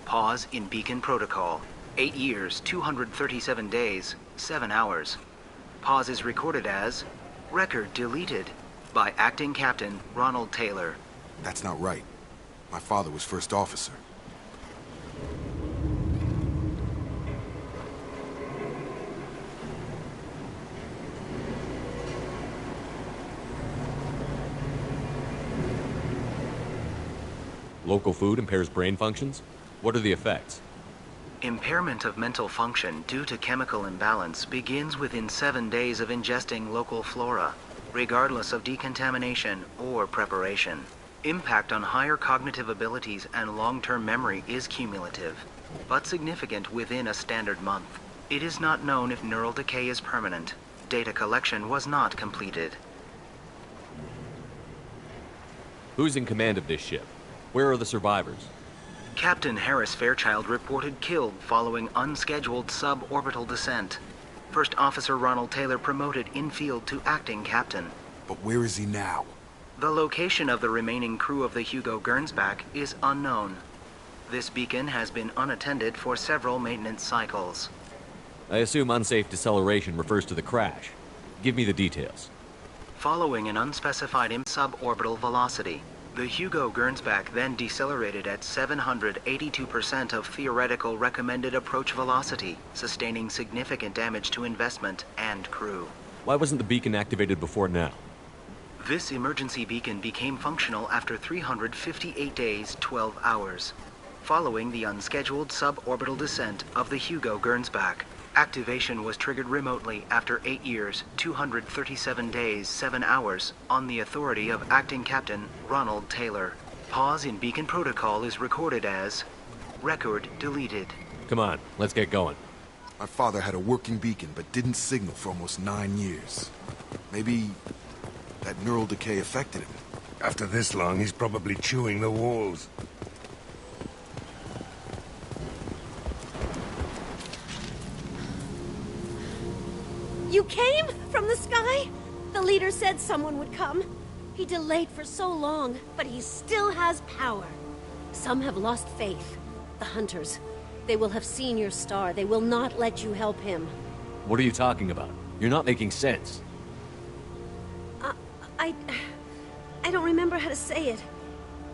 Pause in beacon protocol. 8 years, 237 days, 7 hours. Pause is recorded as record deleted by Acting Captain Ronald Taylor. That's not right. My father was first officer. Local food impairs brain functions? What are the effects? Impairment of mental function due to chemical imbalance begins within 7 days of ingesting local flora, regardless of decontamination or preparation. Impact on higher cognitive abilities and long-term memory is cumulative, but significant within a standard month. It is not known if neural decay is permanent. Data collection was not completed. Who's in command of this ship? Where are the survivors? Captain Harris Fairchild reported killed following unscheduled suborbital descent. First Officer Ronald Taylor promoted in-field to acting captain. But where is he now? The location of the remaining crew of the Hugo Gernsback is unknown. This beacon has been unattended for several maintenance cycles. I assume unsafe deceleration refers to the crash. Give me the details. Following an unspecified suborbital velocity, the Hugo Gernsback then decelerated at 782% of theoretical recommended approach velocity, sustaining significant damage to investment and crew. Why wasn't the beacon activated before now? This emergency beacon became functional after 358 days, 12 hours, following the unscheduled suborbital descent of the Hugo Gernsback. Activation was triggered remotely after 8 years, 237 days, 7 hours, on the authority of Acting Captain Ronald Taylor. Pause in beacon protocol is recorded as record deleted. Come on, let's get going. My father had a working beacon, but didn't signal for almost 9 years. Maybe that neural decay affected him. After this long, he's probably chewing the walls. You came from the sky? The leader said someone would come. He delayed for so long, but he still has power. Some have lost faith. The Hunters. They will have seen your star. They will not let you help him. What are you talking about? You're not making sense. I don't remember how to say it.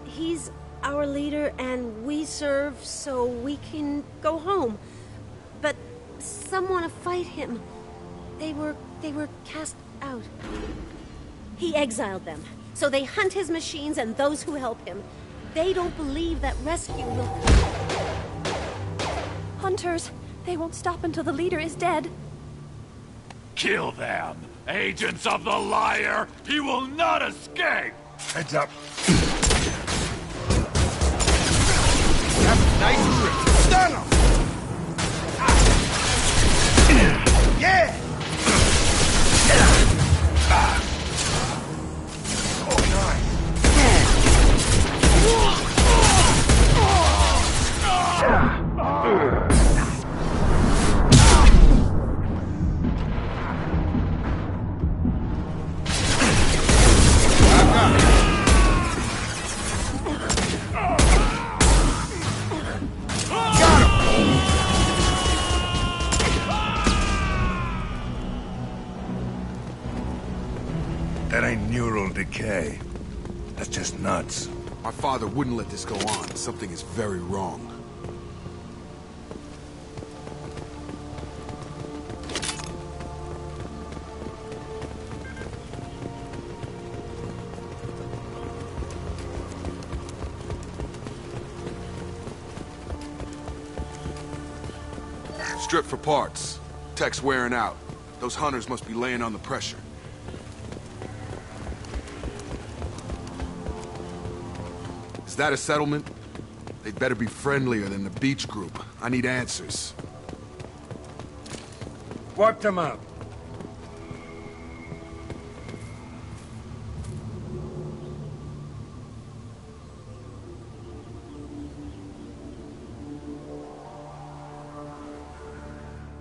He's our leader and we serve so we can go home. But some want to fight him. They were cast out. He exiled them, so they hunt his machines and those who help him. They don't believe that rescue will... Hunters! They won't stop until the leader is dead. Kill them! Agents of the liar! He will not escape! Heads up. Have a nice trip. Stun him! Yeah! That ain't neural decay. That's just nuts. My father wouldn't let this go on. Something is very wrong. Strip for parts. Tech's wearing out. Those hunters must be laying on the pressure. Is that a settlement? They'd better be friendlier than the beach group. I need answers. Wipe them out.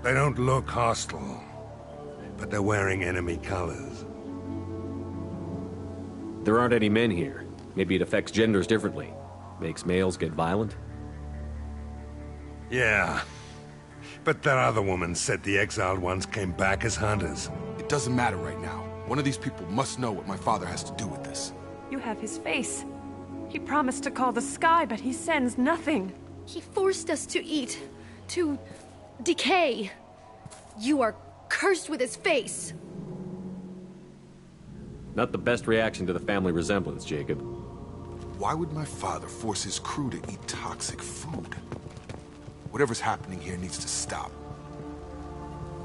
They don't look hostile, but they're wearing enemy colors. There aren't any men here. Maybe it affects genders differently. Makes males get violent? Yeah. But that other woman said the exiled ones came back as hunters. It doesn't matter right now. One of these people must know what my father has to do with this. You have his face. He promised to call the sky, but he sends nothing. He forced us to eat, to decay. You are cursed with his face. Not the best reaction to the family resemblance, Jacob. Why would my father force his crew to eat toxic food? Whatever's happening here needs to stop.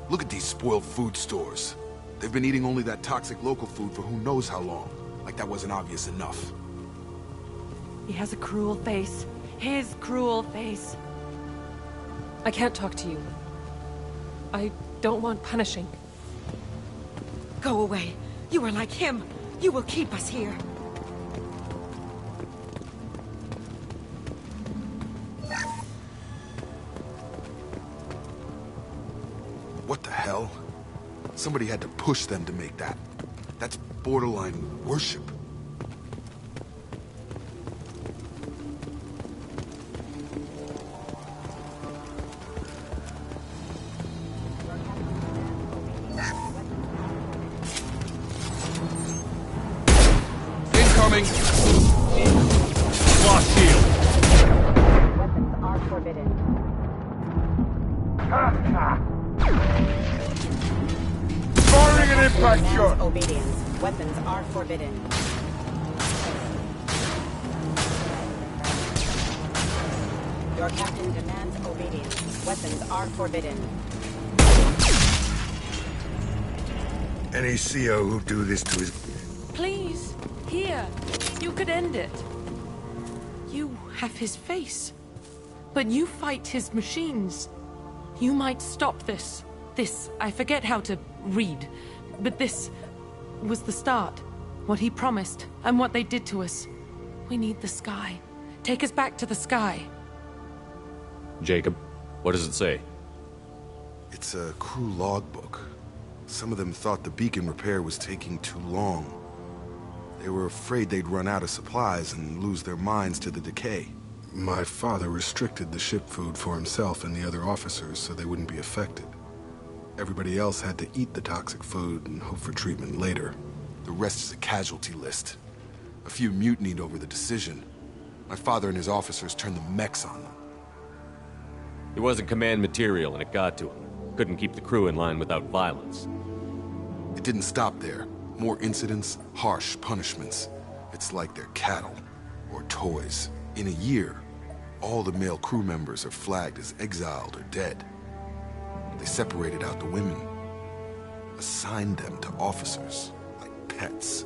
Look at these spoiled food stores. They've been eating only that toxic local food for who knows how long. Like that wasn't obvious enough. He has a cruel face. His cruel face. I can't talk to you. I don't want punishing. Go away. You are like him. You will keep us here. What the hell? Somebody had to push them to make that. That's borderline worship. Incoming! Lost shield! Weapons are forbidden. Firing an impact Demands shot! obedience. Weapons are forbidden. Your captain demands obedience. Weapons are forbidden. Any CO who do this to his... Please, here. You could end it. You have his face. But you fight his machines. You might stop this. This, I forget how to read. But this was the start. What he promised, and what they did to us. We need the sky. Take us back to the sky. Jacob, what does it say? It's a crew logbook. Some of them thought the beacon repair was taking too long. They were afraid they'd run out of supplies and lose their minds to the decay. My father restricted the ship food for himself and the other officers so they wouldn't be affected. Everybody else had to eat the toxic food and hope for treatment later. The rest is a casualty list. A few mutinied over the decision. My father and his officers turned the mechs on them. It wasn't command material and it got to him. Couldn't keep the crew in line without violence. It didn't stop there. More incidents, harsh punishments. It's like they're cattle or toys. In a year, all the male crew members are flagged as exiled or dead. They separated out the women, assigned them to officers, like pets.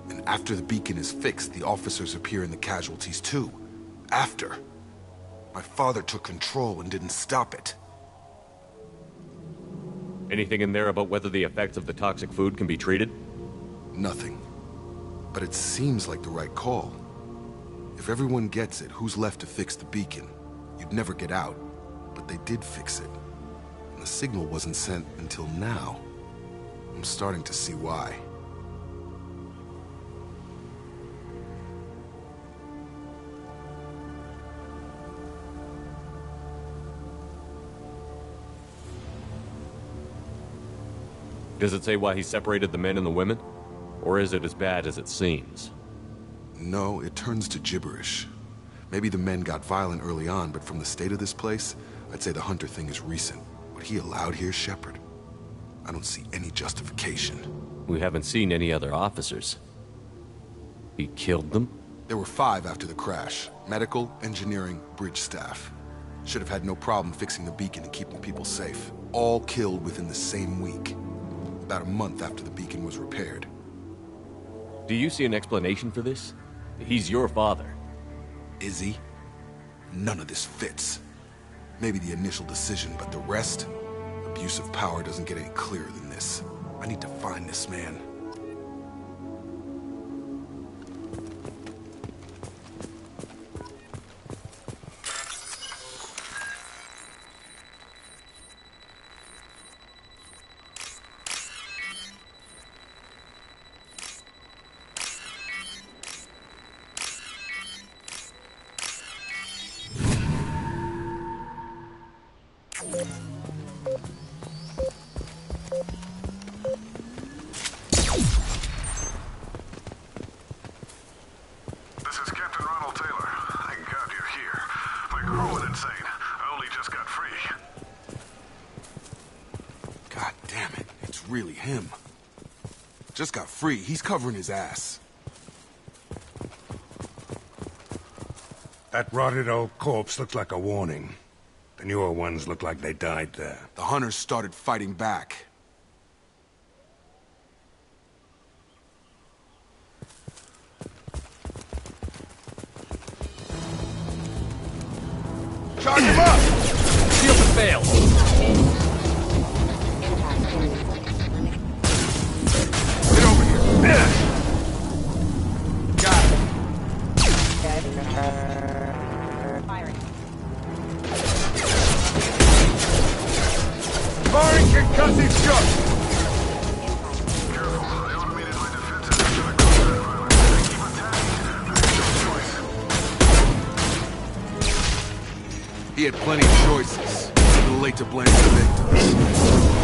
And after the beacon is fixed, the officers appear in the casualties too. After. My father took control and didn't stop it. Anything in there about whether the effects of the toxic food can be treated? Nothing. But it seems like the right call. If everyone gets it, who's left to fix the beacon? You'd never get out. But they did fix it. And the signal wasn't sent until now. I'm starting to see why. Does it say why he separated the men and the women? Or is it as bad as it seems? No, it turns to gibberish. Maybe the men got violent early on, but from the state of this place, I'd say the Hunter thing is recent. What he allowed here, Shepard, I don't see any justification. We haven't seen any other officers. He killed them? There were 5 after the crash. Medical, engineering, bridge staff. Should have had no problem fixing the beacon and keeping people safe. All killed within the same week. About a month after the beacon was repaired. Do you see an explanation for this? He's your father. Is he? None of this fits. Maybe the initial decision, but the rest? Abuse of power doesn't get any clearer than this. I need to find this man. Really him. Just got free. He's covering his ass. That rotted old corpse looked like a warning. The newer ones look like they died there. The Hunters started fighting back. Charge him up! Shield to fail. Firing concussive shot! He had plenty of choices. A little late to blame the victims.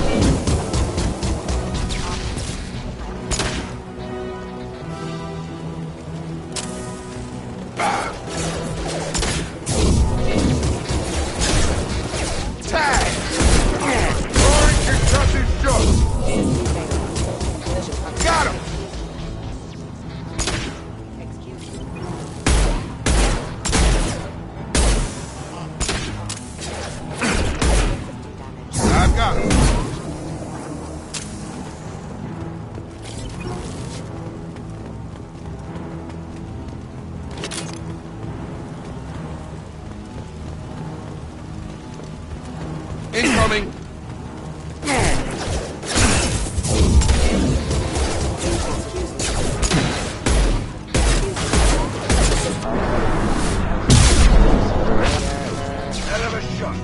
coming! Hell of a shot.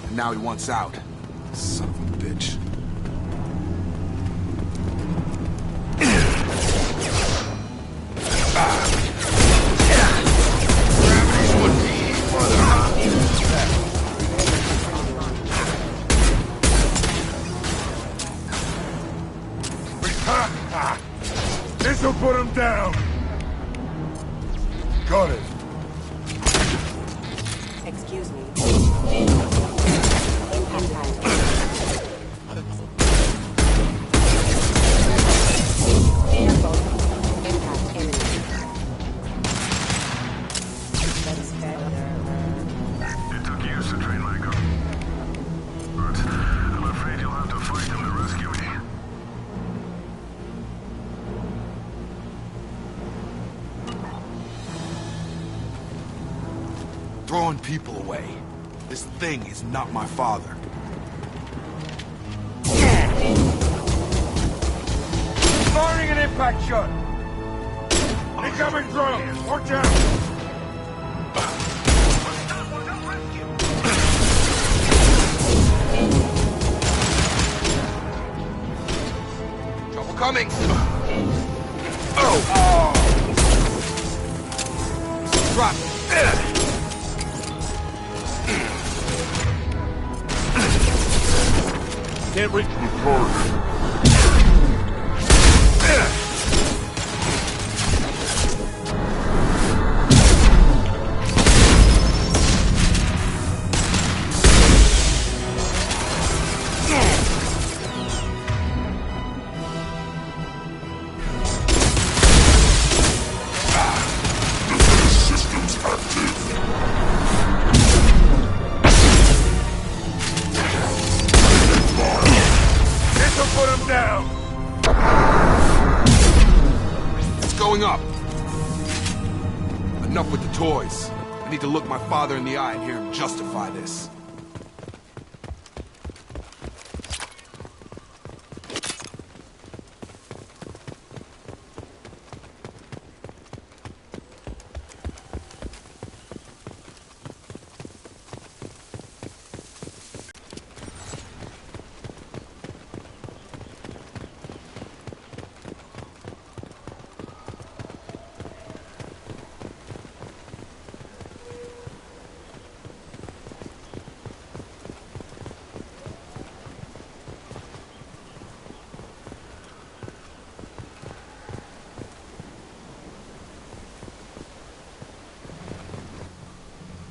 And now he wants out. Son of a bitch. This'll put him down. Got it. Excuse me. It took years to train like him. But I'm afraid you'll have to fight him to rescue me. Throwing people away. This thing is not my father. Firing an impact shot. Incoming drone. Watch out. Trouble coming. Oh. Drop. Can't reach the target. Systems active. This'll put him down. It's going up. Enough with the toys. I need to look my father in the eye and hear him justify this.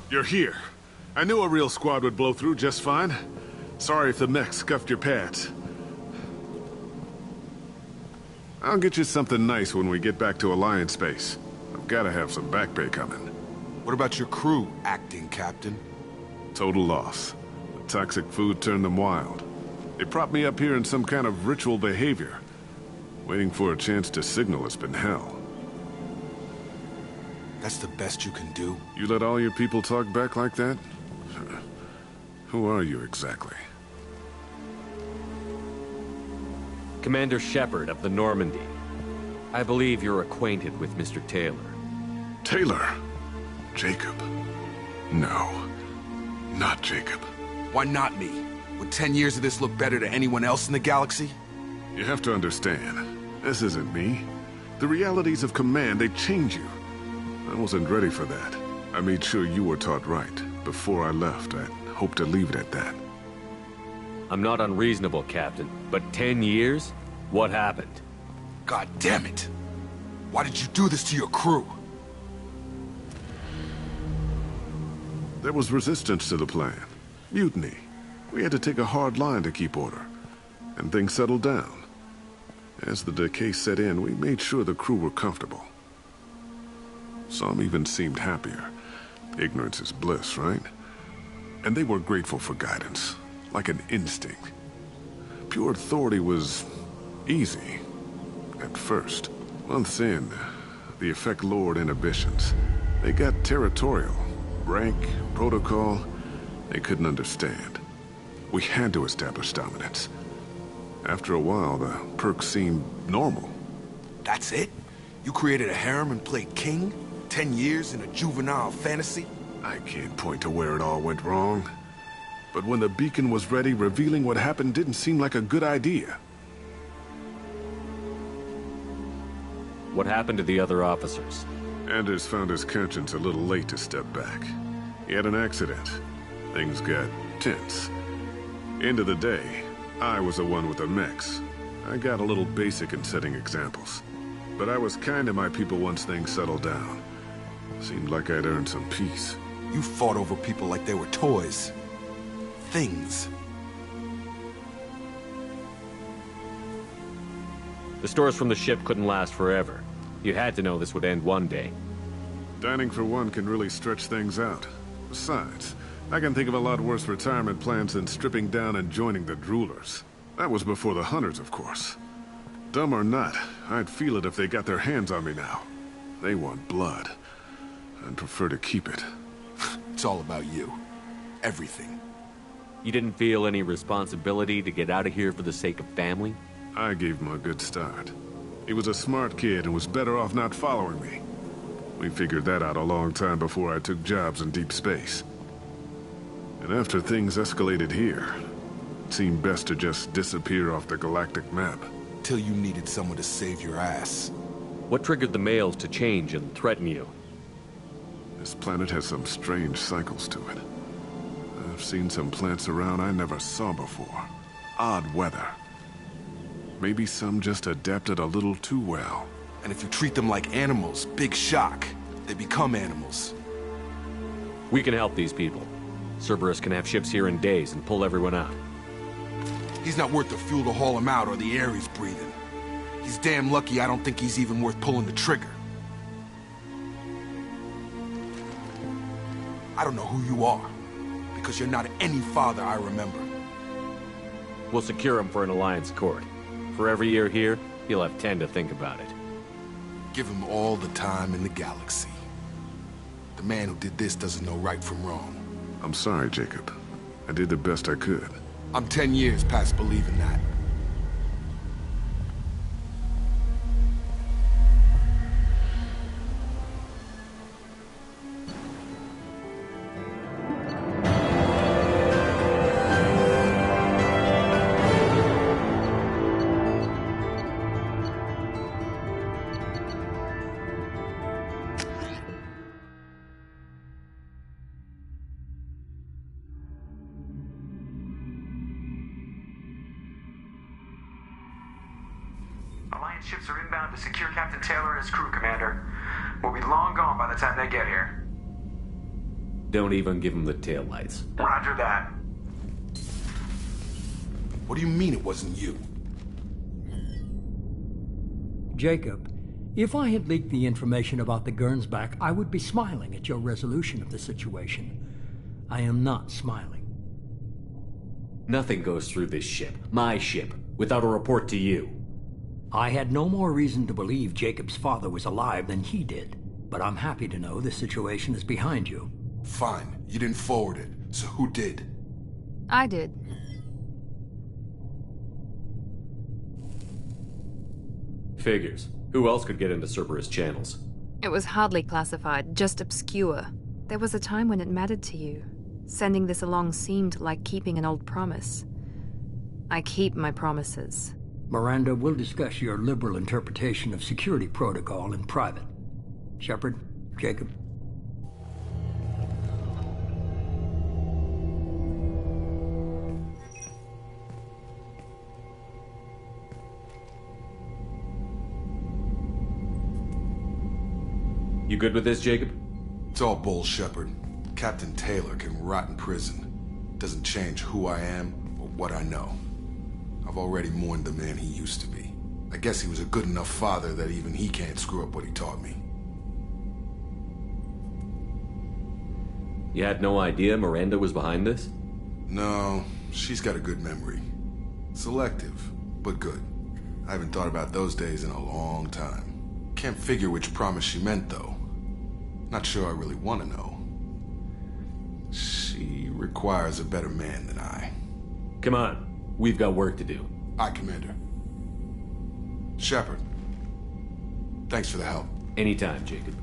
You're here. I knew a real squad would blow through just fine. Sorry if the mech scuffed your pads. I'll get you something nice when we get back to Alliance base. I've gotta have some back pay coming. What about your crew, acting captain? Total loss. The toxic food turned them wild. They propped me up here in some kind of ritual behavior. Waiting for a chance to signal has been hell. That's the best you can do? You let all your people talk back like that? Who are you exactly? Commander Shepard of the Normandy. I believe you're acquainted with Mr. Taylor. Taylor? Jacob? No. Not Jacob. Why not me? Would 10 years of this look better to anyone else in the galaxy? You have to understand, this isn't me. The realities of command, they change you. I wasn't ready for that. I made sure you were taught right. Before I left, I hoped to leave it at that. I'm not unreasonable, Captain, but 10 years? What happened? God damn it! Why did you do this to your crew? There was resistance to the plan. Mutiny. We had to take a hard line to keep order, and things settled down. As the decay set in, we made sure the crew were comfortable. Some even seemed happier. Ignorance is bliss, right? And they were grateful for guidance, like an instinct. Pure authority was easy, at first. Months in, the effect lowered inhibitions. They got territorial. Rank, protocol, they couldn't understand. We had to establish dominance. After a while, the perks seemed normal. That's it? You created a harem and played king? 10 years in a juvenile fantasy? I can't point to where it all went wrong. But when the beacon was ready, revealing what happened didn't seem like a good idea. What happened to the other officers? Anders found his conscience a little late to step back. He had an accident. Things got tense. End of the day, I was the one with the mechs. I got a little basic in setting examples. But I was kind to my people once things settled down. Seemed like I'd earned some peace. You fought over people like they were toys. Things. The stores from the ship couldn't last forever. You had to know this would end one day. Dining for one can really stretch things out. Besides, I can think of a lot worse retirement plans than stripping down and joining the Droolers. That was before the Hunters, of course. Dumb or not, I'd feel it if they got their hands on me now. They want blood. I'd prefer to keep it. It's all about you. Everything. You didn't feel any responsibility to get out of here for the sake of family? I gave him a good start. He was a smart kid and was better off not following me. We figured that out a long time before I took jobs in deep space. And after things escalated here, it seemed best to just disappear off the galactic map. Till you needed someone to save your ass. What triggered the males to change and threaten you? This planet has some strange cycles to it. I've seen some plants around I never saw before. Odd weather. Maybe some just adapted a little too well. And if you treat them like animals, big shock. They become animals. We can help these people. Cerberus can have ships here in days and pull everyone out. He's not worth the fuel to haul him out or the air he's breathing. He's damn lucky I don't think he's even worth pulling the trigger. I don't know who you are, because you're not any father I remember. We'll secure him for an Alliance court. For every year here, he'll have 10 to think about it. Give him all the time in the galaxy. The man who did this doesn't know right from wrong. I'm sorry, Jacob. I did the best I could. I'm 10 years past believing that. Alliance ships are inbound to secure Captain Taylor and his crew, Commander. We'll be long gone by the time they get here. Don't even give him the taillights. Roger that. What do you mean it wasn't you? Jacob, if I had leaked the information about the Gernsback, I would be smiling at your resolution of the situation. I am not smiling. Nothing goes through this ship, my ship, without a report to you. I had no more reason to believe Jacob's father was alive than he did, but I'm happy to know the situation is behind you. Fine. You didn't forward it, so who did? I did. Figures. Who else could get into Cerberus channels? It was hardly classified, just obscure. There was a time when it mattered to you. Sending this along seemed like keeping an old promise. I keep my promises. Miranda, we'll discuss your liberal interpretation of security protocol in private. Shepard, Jacob. You good with this, Jacob? It's all bull, Shepard. Captain Taylor can rot in prison. Doesn't change who I am or what I know. I've already mourned the man he used to be. I guess he was a good enough father that even he can't screw up what he taught me. You had no idea Miranda was behind this? No, she's got a good memory. Selective, but good. I haven't thought about those days in a long time. Can't figure which promise she meant, though. Not sure I really want to know. She requires a better man than I. Come on, we've got work to do. Aye, Commander. Shepard, thanks for the help. Anytime, Jacob.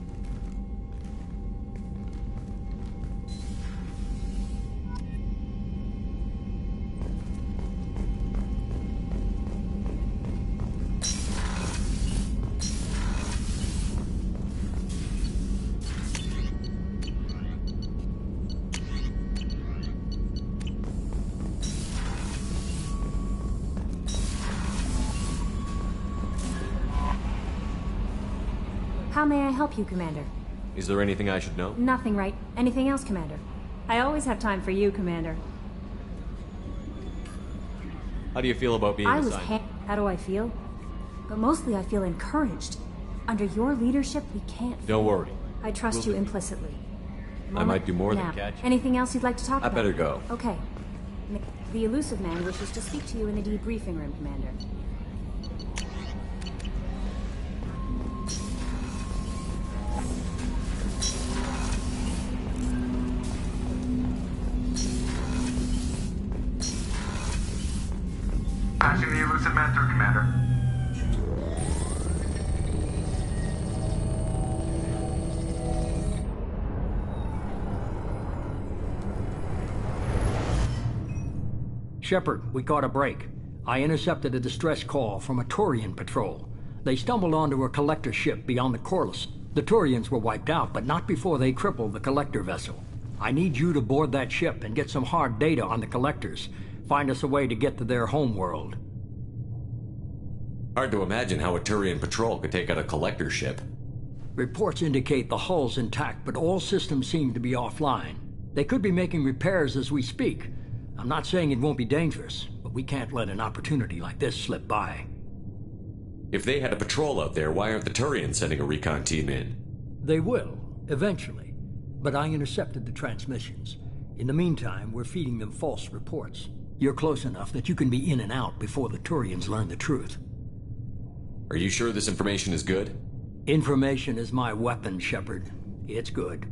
How may I help you, Commander? Is there anything I should know? Nothing, right? Anything else, Commander? I always have time for you, Commander. How do you feel about being assigned? How do I feel? But mostly I feel encouraged. Under your leadership, we can't... Don't worry. I trust you implicitly. I might do more now, than catch you. Anything else you'd like to talk about? I better go. Okay. The Illusive Man wishes to speak to you in the debriefing room, Commander. Patching the Illusive Man through, Commander. Shepard, we caught a break. I intercepted a distress call from a Turian patrol. They stumbled onto a collector ship beyond the Corliss. The Turians were wiped out, but not before they crippled the collector vessel. I need you to board that ship and get some hard data on the collectors. Find us a way to get to their homeworld. Hard to imagine how a Turian patrol could take out a collector ship. Reports indicate the hull's intact, but all systems seem to be offline. They could be making repairs as we speak. I'm not saying it won't be dangerous, but we can't let an opportunity like this slip by. If they had a patrol out there, why aren't the Turians sending a recon team in? They will, eventually. But I intercepted the transmissions. In the meantime, we're feeding them false reports. You're close enough that you can be in and out before the Turians learn the truth. Are you sure this information is good? Information is my weapon, Shepard. It's good.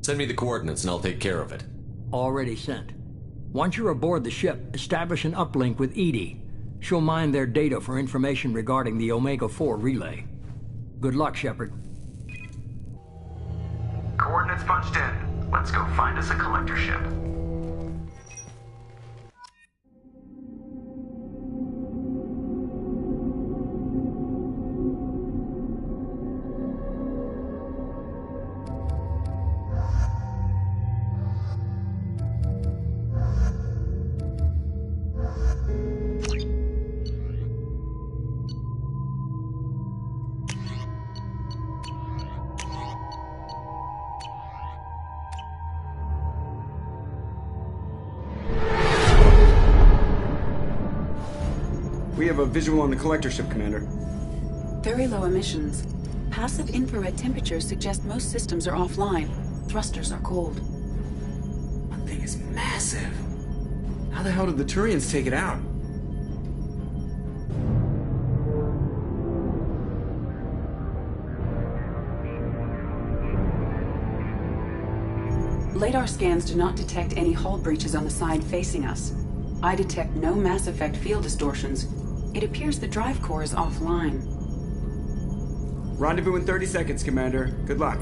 Send me the coordinates and I'll take care of it. Already sent. Once you're aboard the ship, establish an uplink with EDI. She'll mine their data for information regarding the Omega-4 relay. Good luck, Shepard. Coordinates punched in. Let's go find us a collector ship. We have a visual on the collector ship, Commander. Very low emissions. Passive infrared temperatures suggest most systems are offline. Thrusters are cold. That thing is massive. How the hell did the Turians take it out? LADAR scans do not detect any hull breaches on the side facing us. I detect no Mass Effect field distortions. It appears the drive core is offline. Rendezvous in 30 seconds, Commander. Good luck.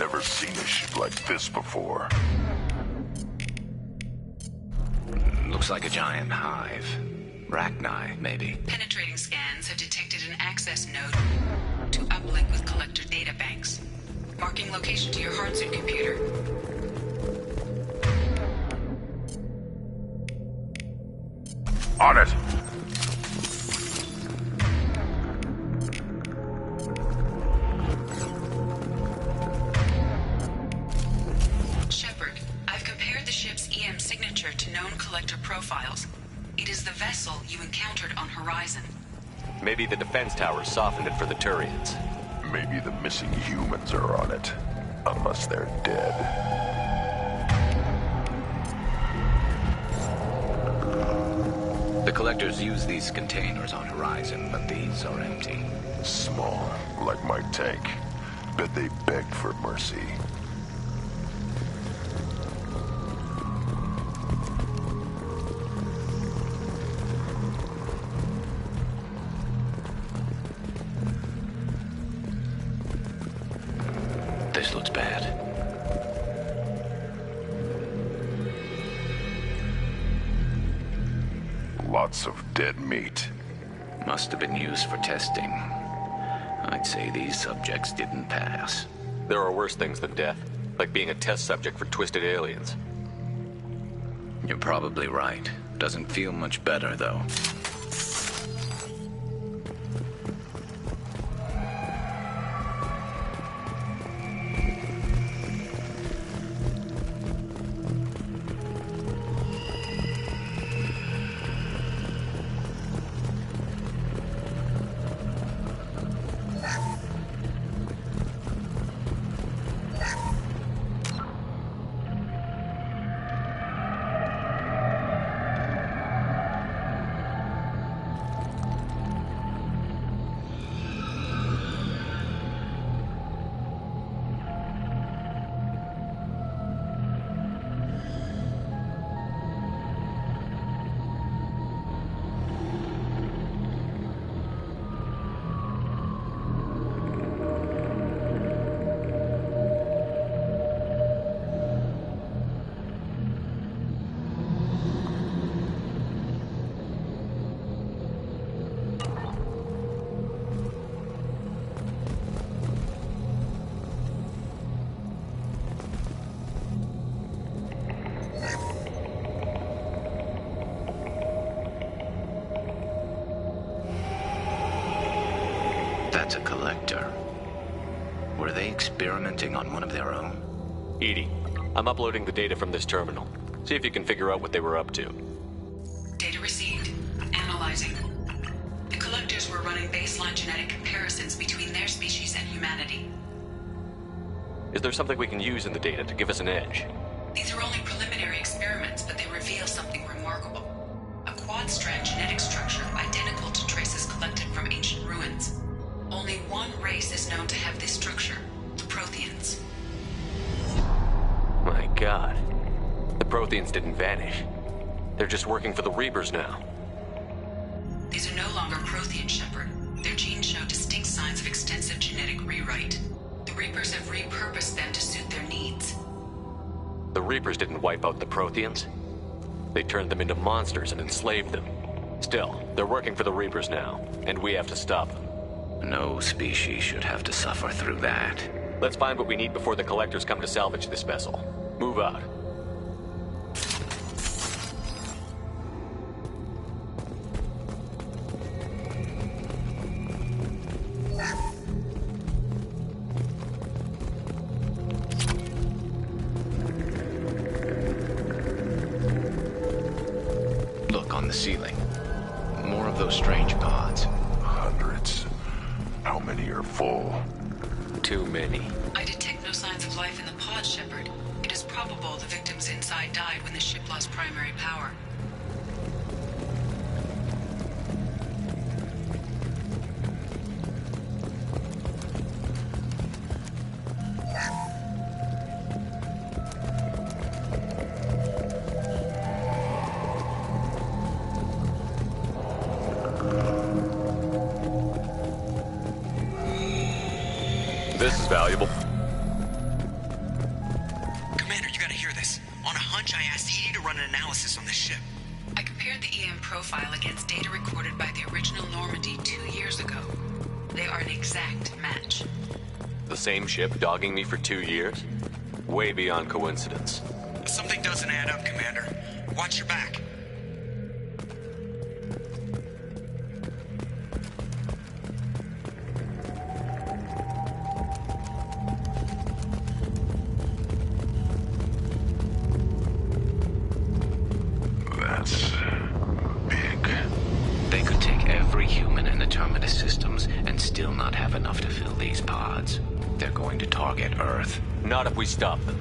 Never seen a ship like this before. Looks like a giant hive. Rachni, maybe. Penetrating scans have detected an access node to uplink with collector databanks. Marking location to your hardsuit computer. On it! Shepard, I've compared the ship's EM signature to known collector profiles. It is the vessel you encountered on Horizon. Maybe the defense towers softened it for the Turians. Maybe the missing humans are on it. Unless they're dead. The collectors use these containers on Horizon, but these are empty. Small, like my tank. Bet they begged for mercy. This looks bad. Lots of dead meat. Must have been used for testing. I'd say these subjects didn't pass. There are worse things than death, like being a test subject for twisted aliens. You're probably right. Doesn't feel much better, though. That's a collector. Were they experimenting on one of their own? EDI, I'm uploading the data from this terminal. See if you can figure out what they were up to. Data received. Analyzing. The collectors were running baseline genetic comparisons between their species and humanity. Is there something we can use in the data to give us an edge? These are only preliminary experiments, but they reveal something remarkable. A quad-strand genetic structure identical to traces collected from ancient ruins. Only one race is known to have this structure, the Protheans. My God. The Protheans didn't vanish. They're just working for the Reapers now. These are no longer Prothean, Shepard. Their genes show distinct signs of extensive genetic rewrite. The Reapers have repurposed them to suit their needs. The Reapers didn't wipe out the Protheans. They turned them into monsters and enslaved them. Still, they're working for the Reapers now, and we have to stop them. No species should have to suffer through that. Let's find what we need before the collectors come to salvage this vessel. Move out. Look on the ceiling. More of those strange pods. Hundreds. How many are full? Too many. I detect no signs of life in the pod, Shepard. It is probable the victims inside died when the ship lost primary power. This is valuable. analysis on this ship? I compared the EM profile against data recorded by the original Normandy 2 years ago. They are an exact match. The same ship dogging me for 2 years? Way beyond coincidence. Something doesn't add up, Commander. Watch your back. That's big. They could take every human in the Terminus systems and still not have enough to fill these pods. They're going to target Earth. Not if we stop them.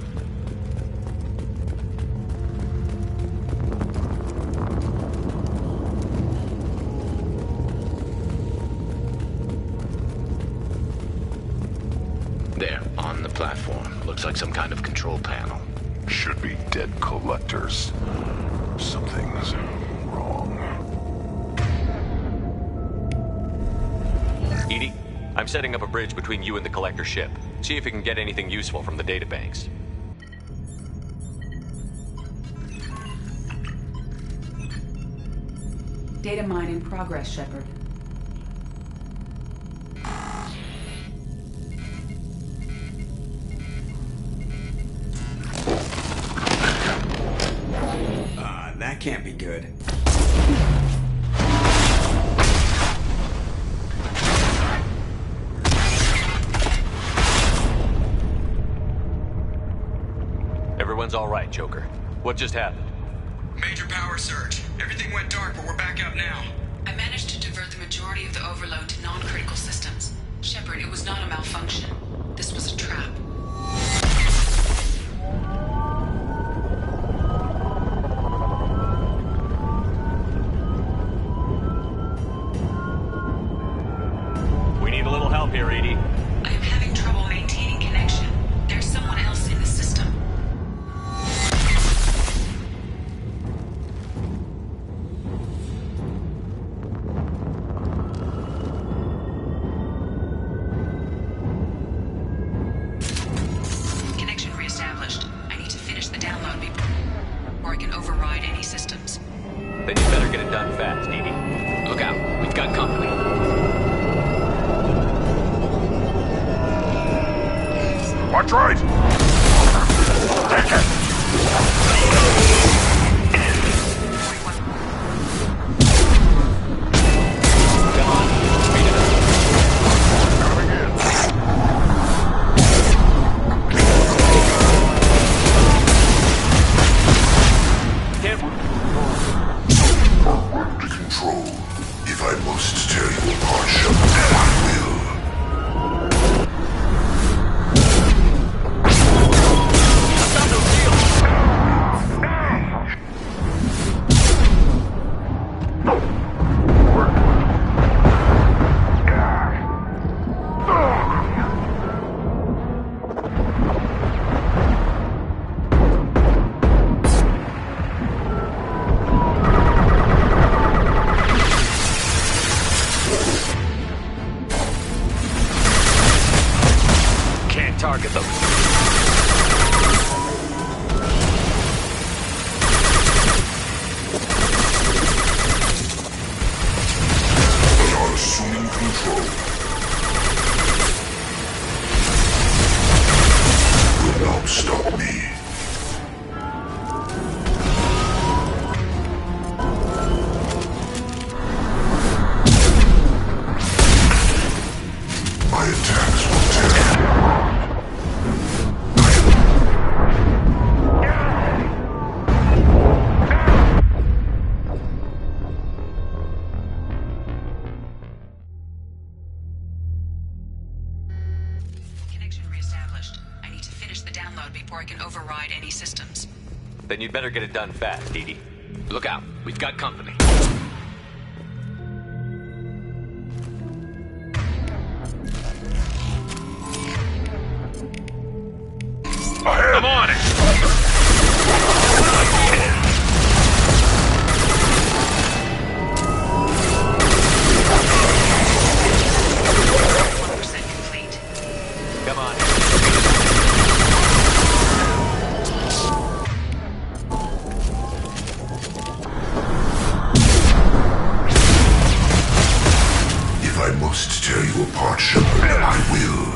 There, on the platform. Looks like some kind of control panel. Should be dead collectors. Something's wrong. EDI, I'm setting up a bridge between you and the collector ship. See if you can get anything useful from the databanks. Data mine in progress, Shepard. That can't be good. Everyone's all right, Joker. What just happened? Major power surge. Everything went dark, but we're back up now. I managed to divert the majority of the overload to non-critical systems. Shepard, it was not a malfunction. This was a trap. We need a little help here, EDI. I am having trouble maintaining connection. There's someone else in the system. Connection reestablished. I need to finish the download before I can override any systems. Then you better get it done fast, EDI. Look out, we've got company. Watch right! Take it! To control. If I must tear you apart, Shepard, I will. Can't target them. They are assuming control. Will not stop me. My attacks will tear. Connection reestablished. I need to finish the download before I can override any systems. Then you'd better get it done fast, EDI. Look out, we've got company. I'm on it! Come on. must tear you apart, Shepard, I will.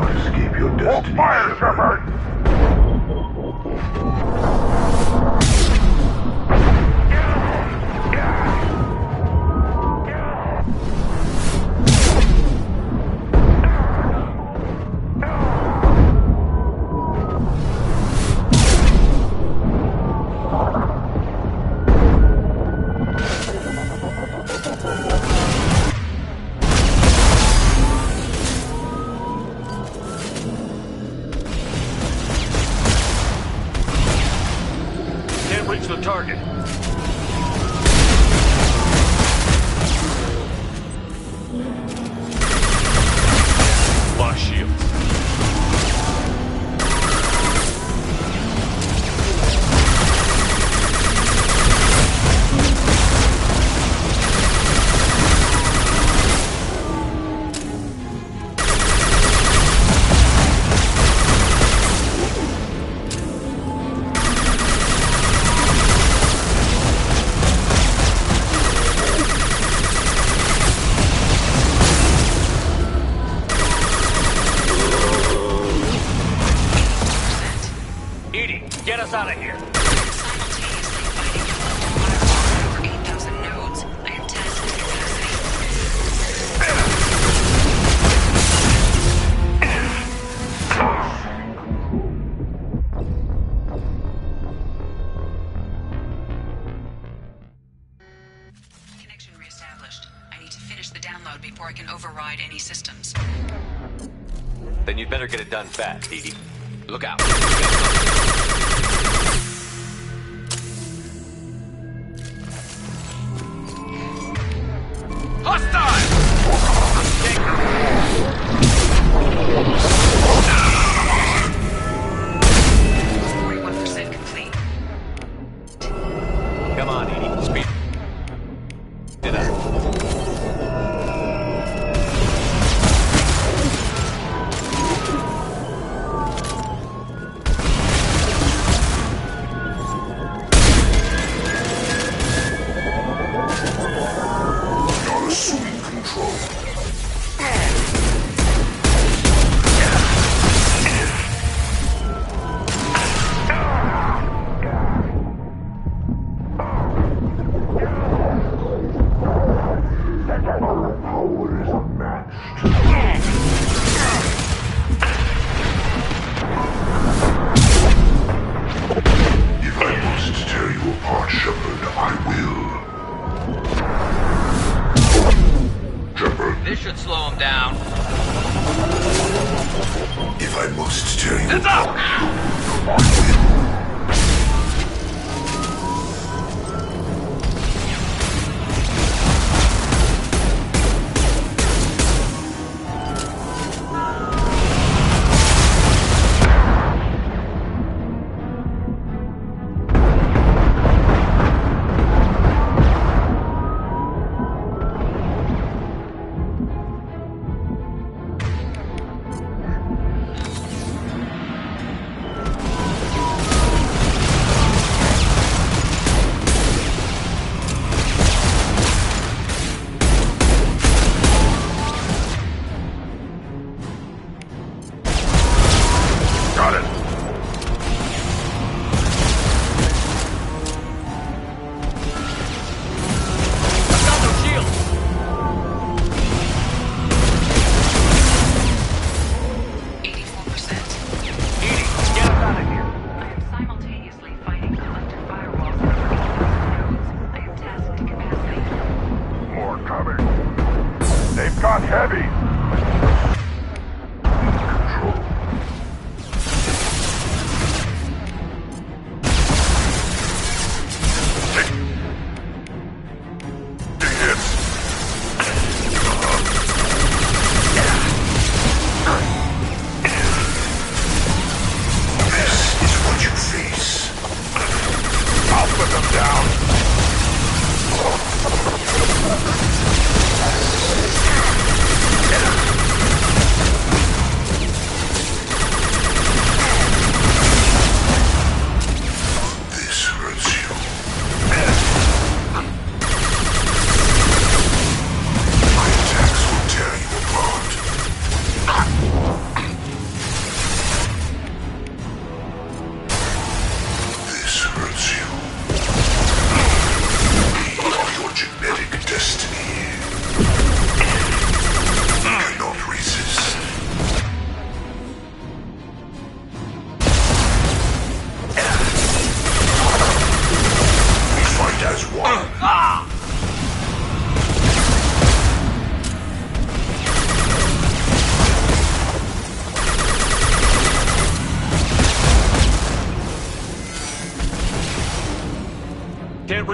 Escape your destiny, fire, Shepard! Reach the target. Lost shields. Get us out of here. Connection reestablished. I need to finish the download before I can override any systems. Then you'd better get it done fast, Edie. Look out. Hostile! 41% complete. Come on, Edie. Speed it up. This should slow him down. If I must tear you Heads up! got heavy. Get out!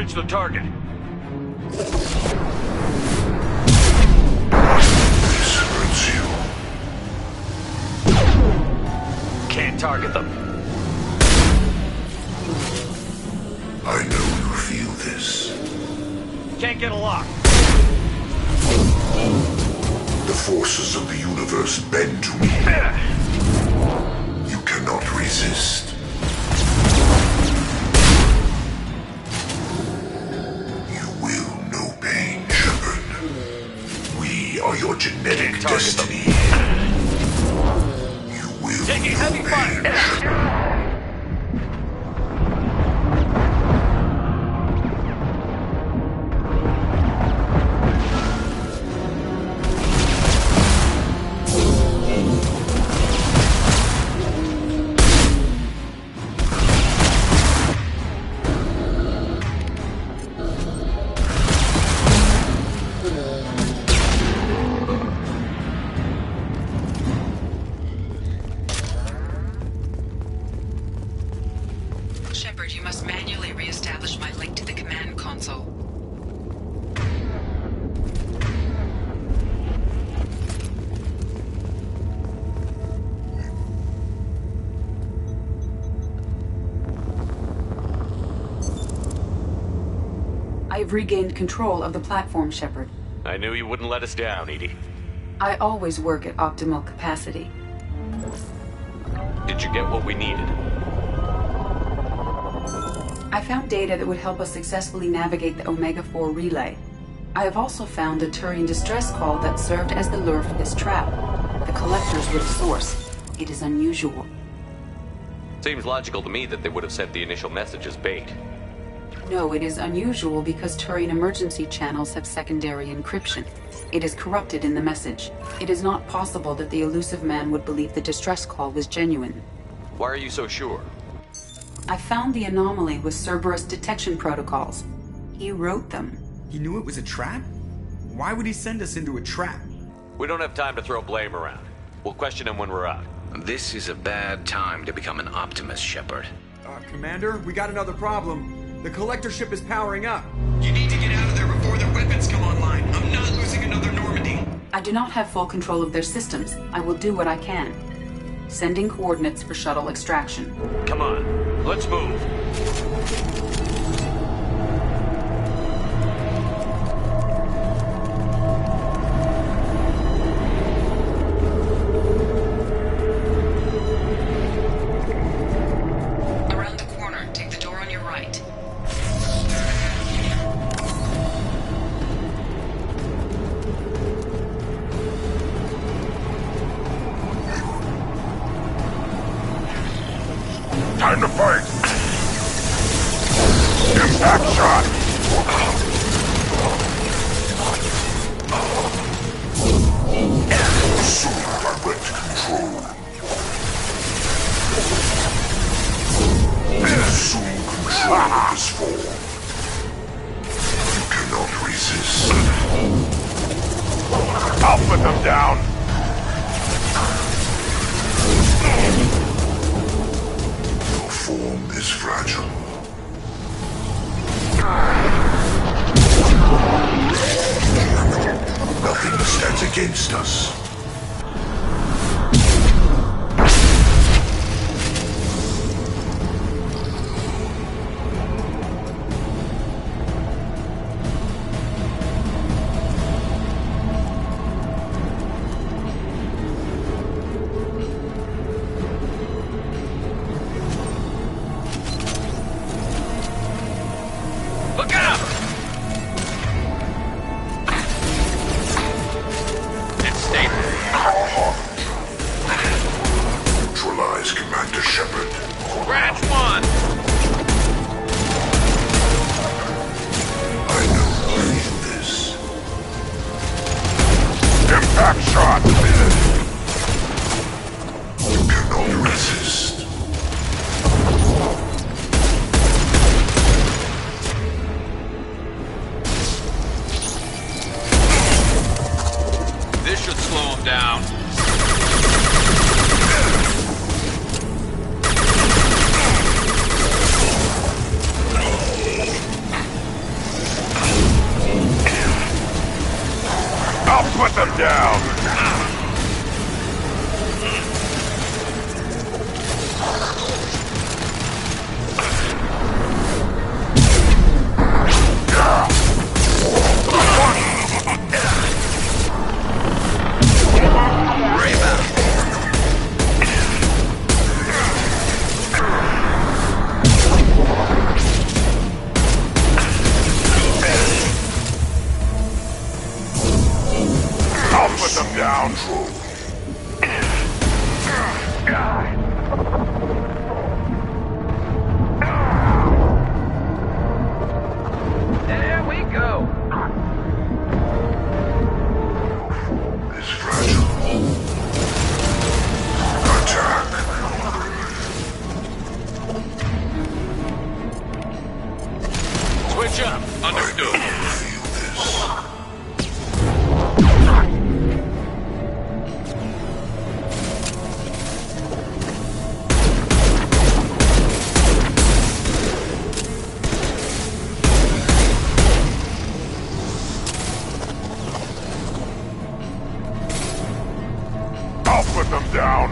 reach the target. This hurts you. Can't target them. I know you feel this. Can't get a lock. The forces of the universe bend to me. You cannot resist. You will know pain, Shepard. We are your genetic destiny. You will Taking heavy fire. Shepard, you must manually re-establish my link to the command console. I have regained control of the platform, Shepard. I knew you wouldn't let us down, Edie. I always work at optimal capacity. Did you get what we needed? I found data that would help us successfully navigate the Omega-4 relay. I have also found a Turian distress call that served as the lure for this trap. The collectors were the source. It is unusual. Seems logical to me that they would have sent the initial message as bait. No, it is unusual because Turian emergency channels have secondary encryption. It is corrupted in the message. It is not possible that the elusive man would believe the distress call was genuine. Why are you so sure? I found the anomaly with Cerberus detection protocols. He wrote them. He knew it was a trap? Why would he send us into a trap? We don't have time to throw blame around. We'll question him when we're out. This is a bad time to become an optimist, Shepard. Commander, we got another problem. The collector ship is powering up. You need to get out of there before their weapons come online. I'm not losing another Normandy. I do not have full control of their systems. I will do what I can. Sending coordinates for shuttle extraction. Come on, let's move. Around the corner, take the door on your right. Time to fight! Impact shot! Assume direct control. Assume control of this form. You cannot resist. I'll put them down! Form is fragile. Nothing stands against us. Look out! It's stable. Neutralize Commander Shepard. Branch 1! I know you feel this. Impact shot! You cannot resist. This should slow him down. put them down! I'll put them down. There we go. Is fragile. Attack. Switch up. Understood. I'll put them down.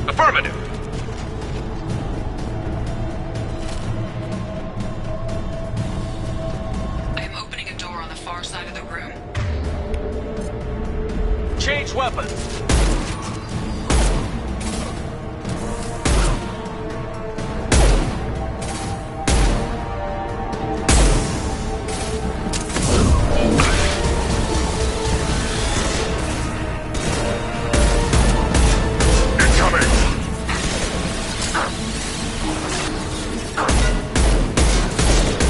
Affirmative. I am opening a door on the far side of the room. Change weapons.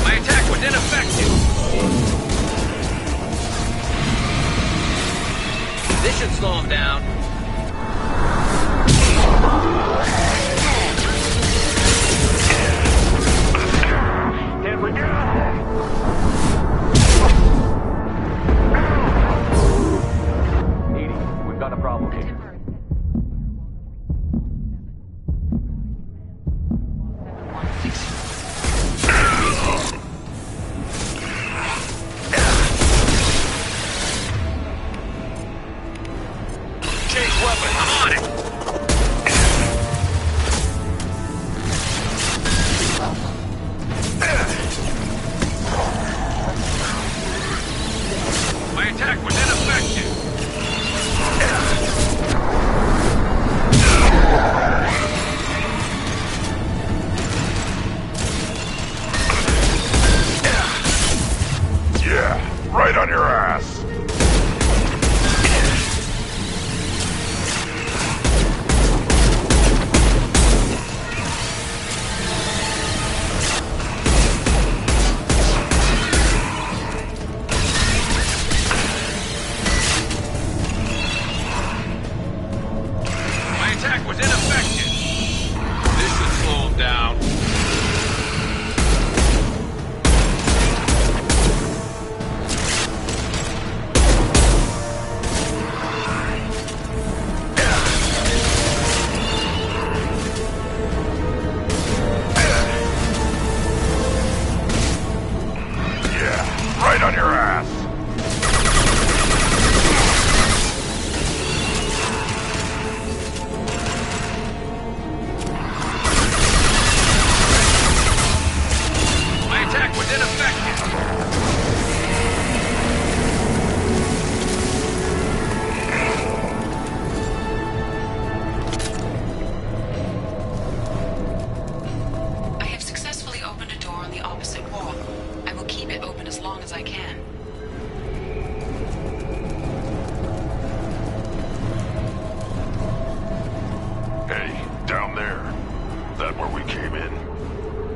My attack was ineffective. This should slow him down. Here we go. Edie, we've got a problem here. Change weapon. I'm on it. My attack was ineffective. Yeah, right on your ass. My attack was ineffective. This should slow him down.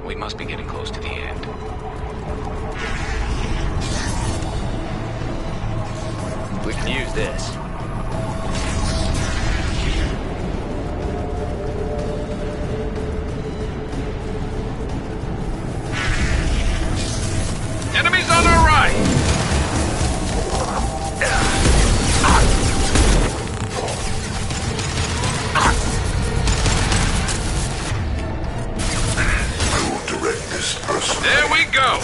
We must be getting close to the end. We can use this. Enemies on our right! I will direct this person. There we go!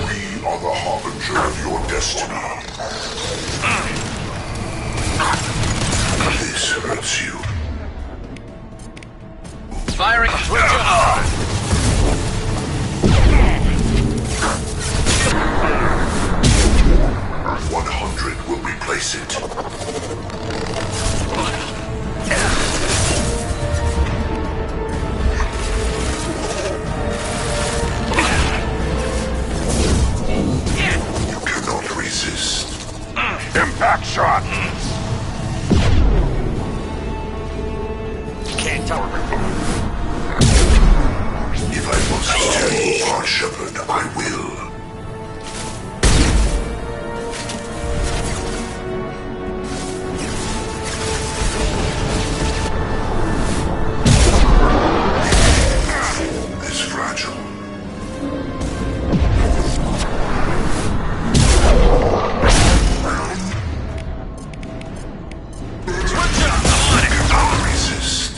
We are the harbinger of your destiny. This hurts you. Firing switch on! 100 will replace it. You cannot resist. Impact shot! Can't tell. If I must tear you apart, Shepard, I will. This fragile. Switch up! I'm on it! Cannot resist.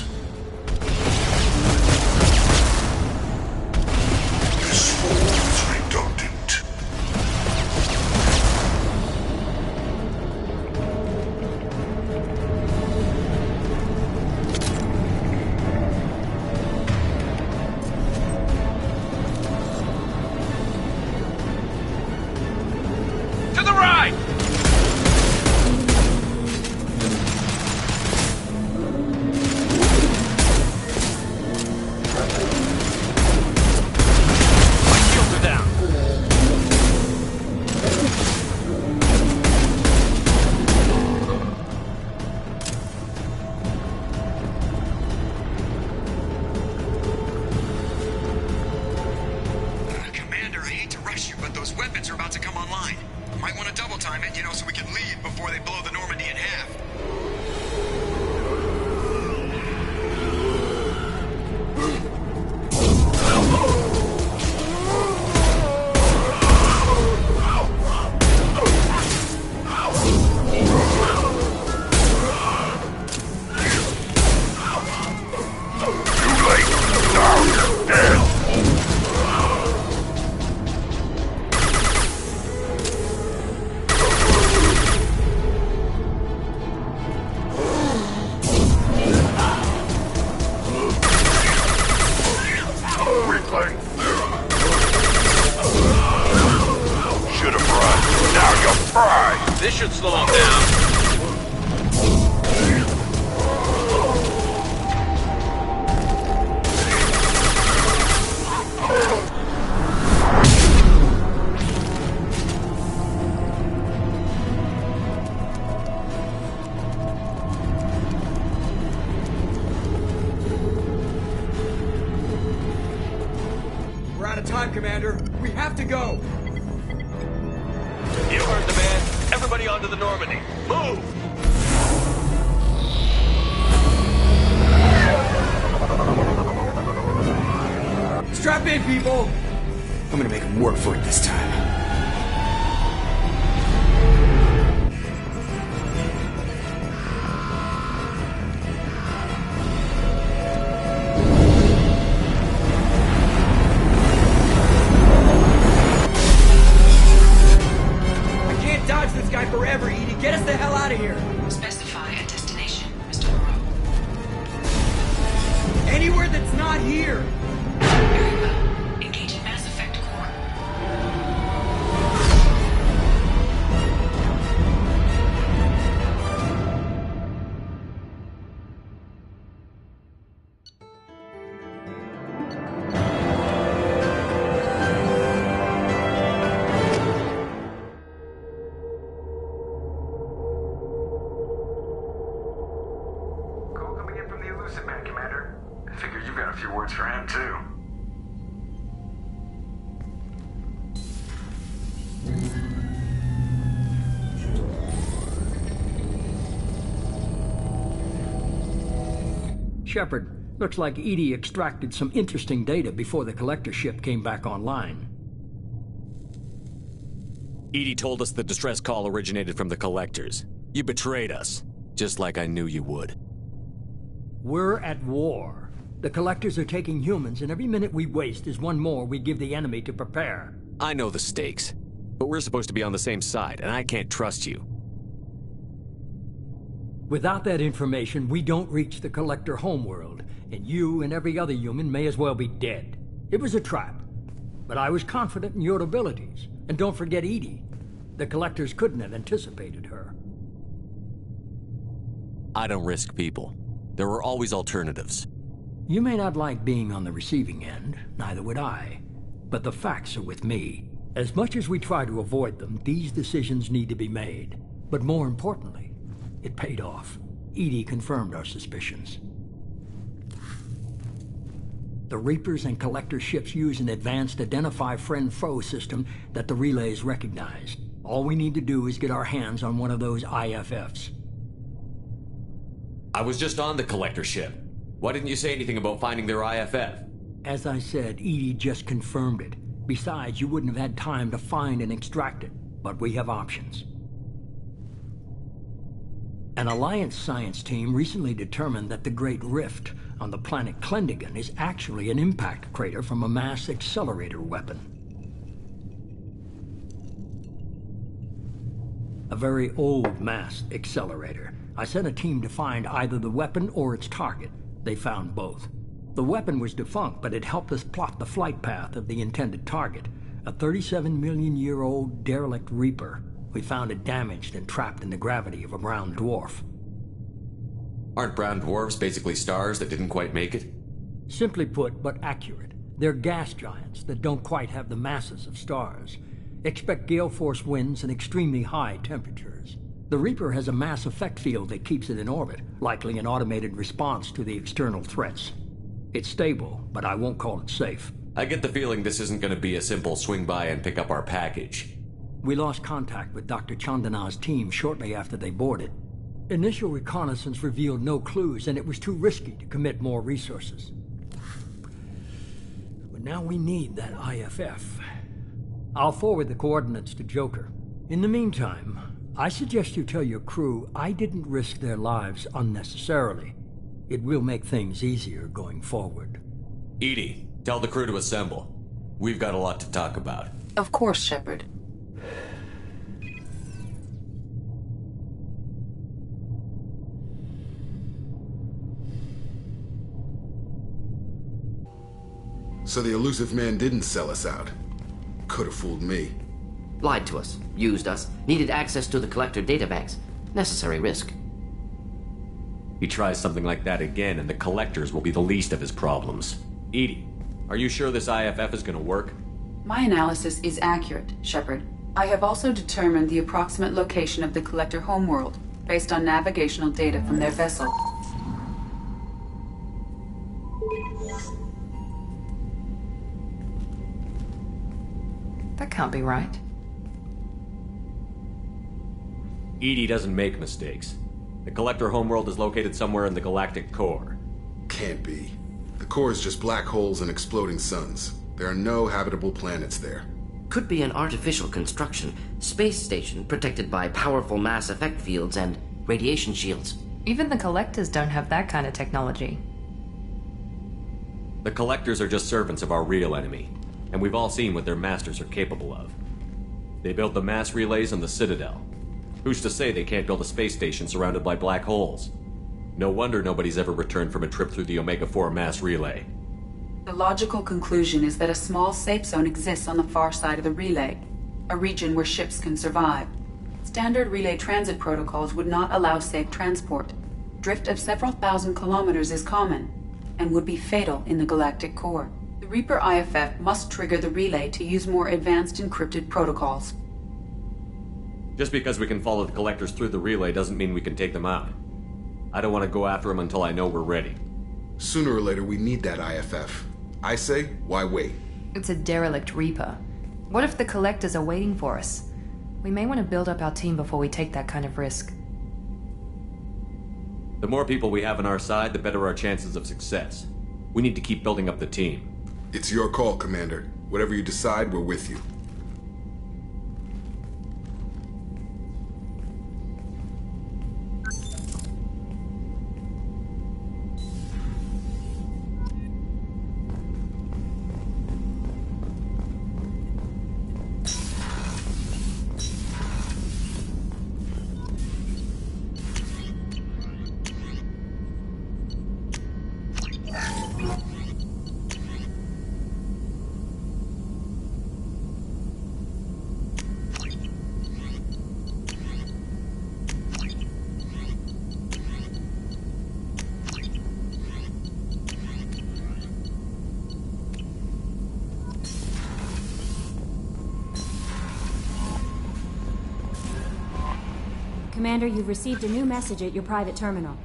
This form is redundant. To the right! My shields are down. Commander, I hate to rush you, but those weapons are about to come online. Might want to double time it, so we can leave before they blow the Normandy in half. Too late. Now you're dead. Weakling. Should have run. Now you're fried. This should slow him down. We're out of time, Commander. We have to go. You heard the man. Everybody onto the Normandy. Move! Strap in, people! I'm gonna make them work for it this time. I can't dodge this guy forever, Edie. Get us the hell out of here! Specify a destination, Mr. Moreau. Anywhere that's not here! Very well. Engage in Mass Effect core. Call coming in Elusive Man, Commander. I figure you've got a few words for him, too. Shepard, looks like EDI extracted some interesting data before the collector ship came back online. EDI told us the distress call originated from the collectors. You betrayed us, just like I knew you would. We're at war. The collectors are taking humans, and every minute we waste is one more we give the enemy to prepare. I know the stakes, but we're supposed to be on the same side, and I can't trust you. Without that information, we don't reach the collector homeworld, and you and every other human may as well be dead. It was a trap, but I was confident in your abilities. And don't forget EDI. The collectors couldn't have anticipated her. I don't risk people. There are always alternatives. You may not like being on the receiving end, neither would I. But the facts are with me. As much as we try to avoid them, these decisions need to be made. But more importantly, it paid off. EDI confirmed our suspicions. The Reapers and Collector ships use an advanced Identify Friend-Foe system that the relays recognize. All we need to do is get our hands on one of those IFFs. I was just on the Collector ship. Why didn't you say anything about finding their IFF? As I said, EDI just confirmed it. Besides, you wouldn't have had time to find and extract it. But we have options. An Alliance science team recently determined that the Great Rift on the planet Klendagon is actually an impact crater from a mass accelerator weapon. A very old mass accelerator. I sent a team to find either the weapon or its target. They found both. The weapon was defunct, but it helped us plot the flight path of the intended target, a 37-million-year-old derelict Reaper. We found it damaged and trapped in the gravity of a brown dwarf. Aren't brown dwarfs basically stars that didn't quite make it? Simply put, but accurate. They're gas giants that don't quite have the masses of stars. Expect gale force winds and extremely high temperatures. The Reaper has a mass effect field that keeps it in orbit, likely an automated response to the external threats. It's stable, but I won't call it safe. I get the feeling this isn't going to be a simple swing by and pick up our package. We lost contact with Dr. Chandana's team shortly after they boarded. Initial reconnaissance revealed no clues, and it was too risky to commit more resources. But now we need that IFF. I'll forward the coordinates to Joker. In the meantime, I suggest you tell your crew I didn't risk their lives unnecessarily. It will make things easier going forward. EDI, tell the crew to assemble. We've got a lot to talk about. Of course, Shepard. So the Elusive Man didn't sell us out. Could have fooled me. Lied to us, used us, needed access to the Collector databanks. Necessary risk. He tries something like that again, and the Collectors will be the least of his problems. EDI, are you sure this IFF is going to work? My analysis is accurate, Shepard. I have also determined the approximate location of the Collector homeworld, based on navigational data from their vessel. That can't be right. EDI doesn't make mistakes. The Collector homeworld is located somewhere in the galactic core. Can't be. The core is just black holes and exploding suns. There are no habitable planets there. Could be an artificial construction, space station protected by powerful mass effect fields and radiation shields. Even the Collectors don't have that kind of technology. The Collectors are just servants of our real enemy, and we've all seen what their masters are capable of. They built the mass relays on the Citadel. Who's to say they can't build a space station surrounded by black holes? No wonder nobody's ever returned from a trip through the Omega-4 mass relay. The logical conclusion is that a small safe zone exists on the far side of the relay, a region where ships can survive. Standard relay transit protocols would not allow safe transport. Drift of several thousand kilometers is common, and would be fatal in the galactic core. The Reaper IFF must trigger the relay to use more advanced encrypted protocols. Just because we can follow the Collectors through the relay doesn't mean we can take them out. I don't want to go after them until I know we're ready. Sooner or later, we need that IFF. I say, why wait? It's a derelict Reaper. What if the Collectors are waiting for us? We may want to build up our team before we take that kind of risk. The more people we have on our side, the better our chances of success. We need to keep building up the team. It's your call, Commander. Whatever you decide, we're with you. Commander, you've received a new message at your private terminal.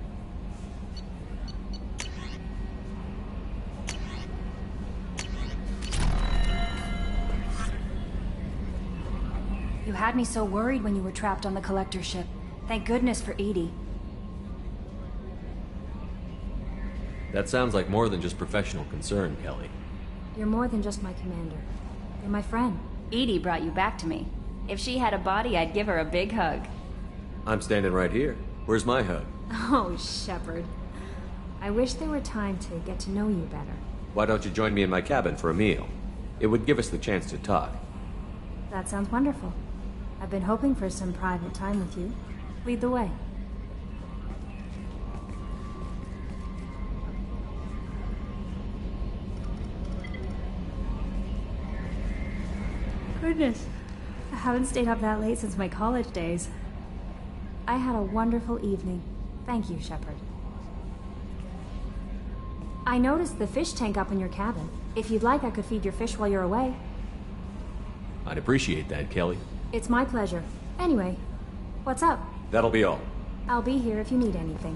You had me so worried when you were trapped on the Collector ship. Thank goodness for EDI. That sounds like more than just professional concern, Kelly. You're more than just my commander. You're my friend. EDI brought you back to me. If she had a body, I'd give her a big hug. I'm standing right here. Where's my hug? Oh, Shepard. I wish there were time to get to know you better. Why don't you join me in my cabin for a meal? It would give us the chance to talk. That sounds wonderful. I've been hoping for some private time with you. Lead the way. Goodness. I haven't stayed up that late since my college days. I had a wonderful evening. Thank you, Shepard. I noticed the fish tank up in your cabin. If you'd like, I could feed your fish while you're away. I'd appreciate that, Kelly. It's my pleasure. Anyway, what's up? That'll be all. I'll be here if you need anything.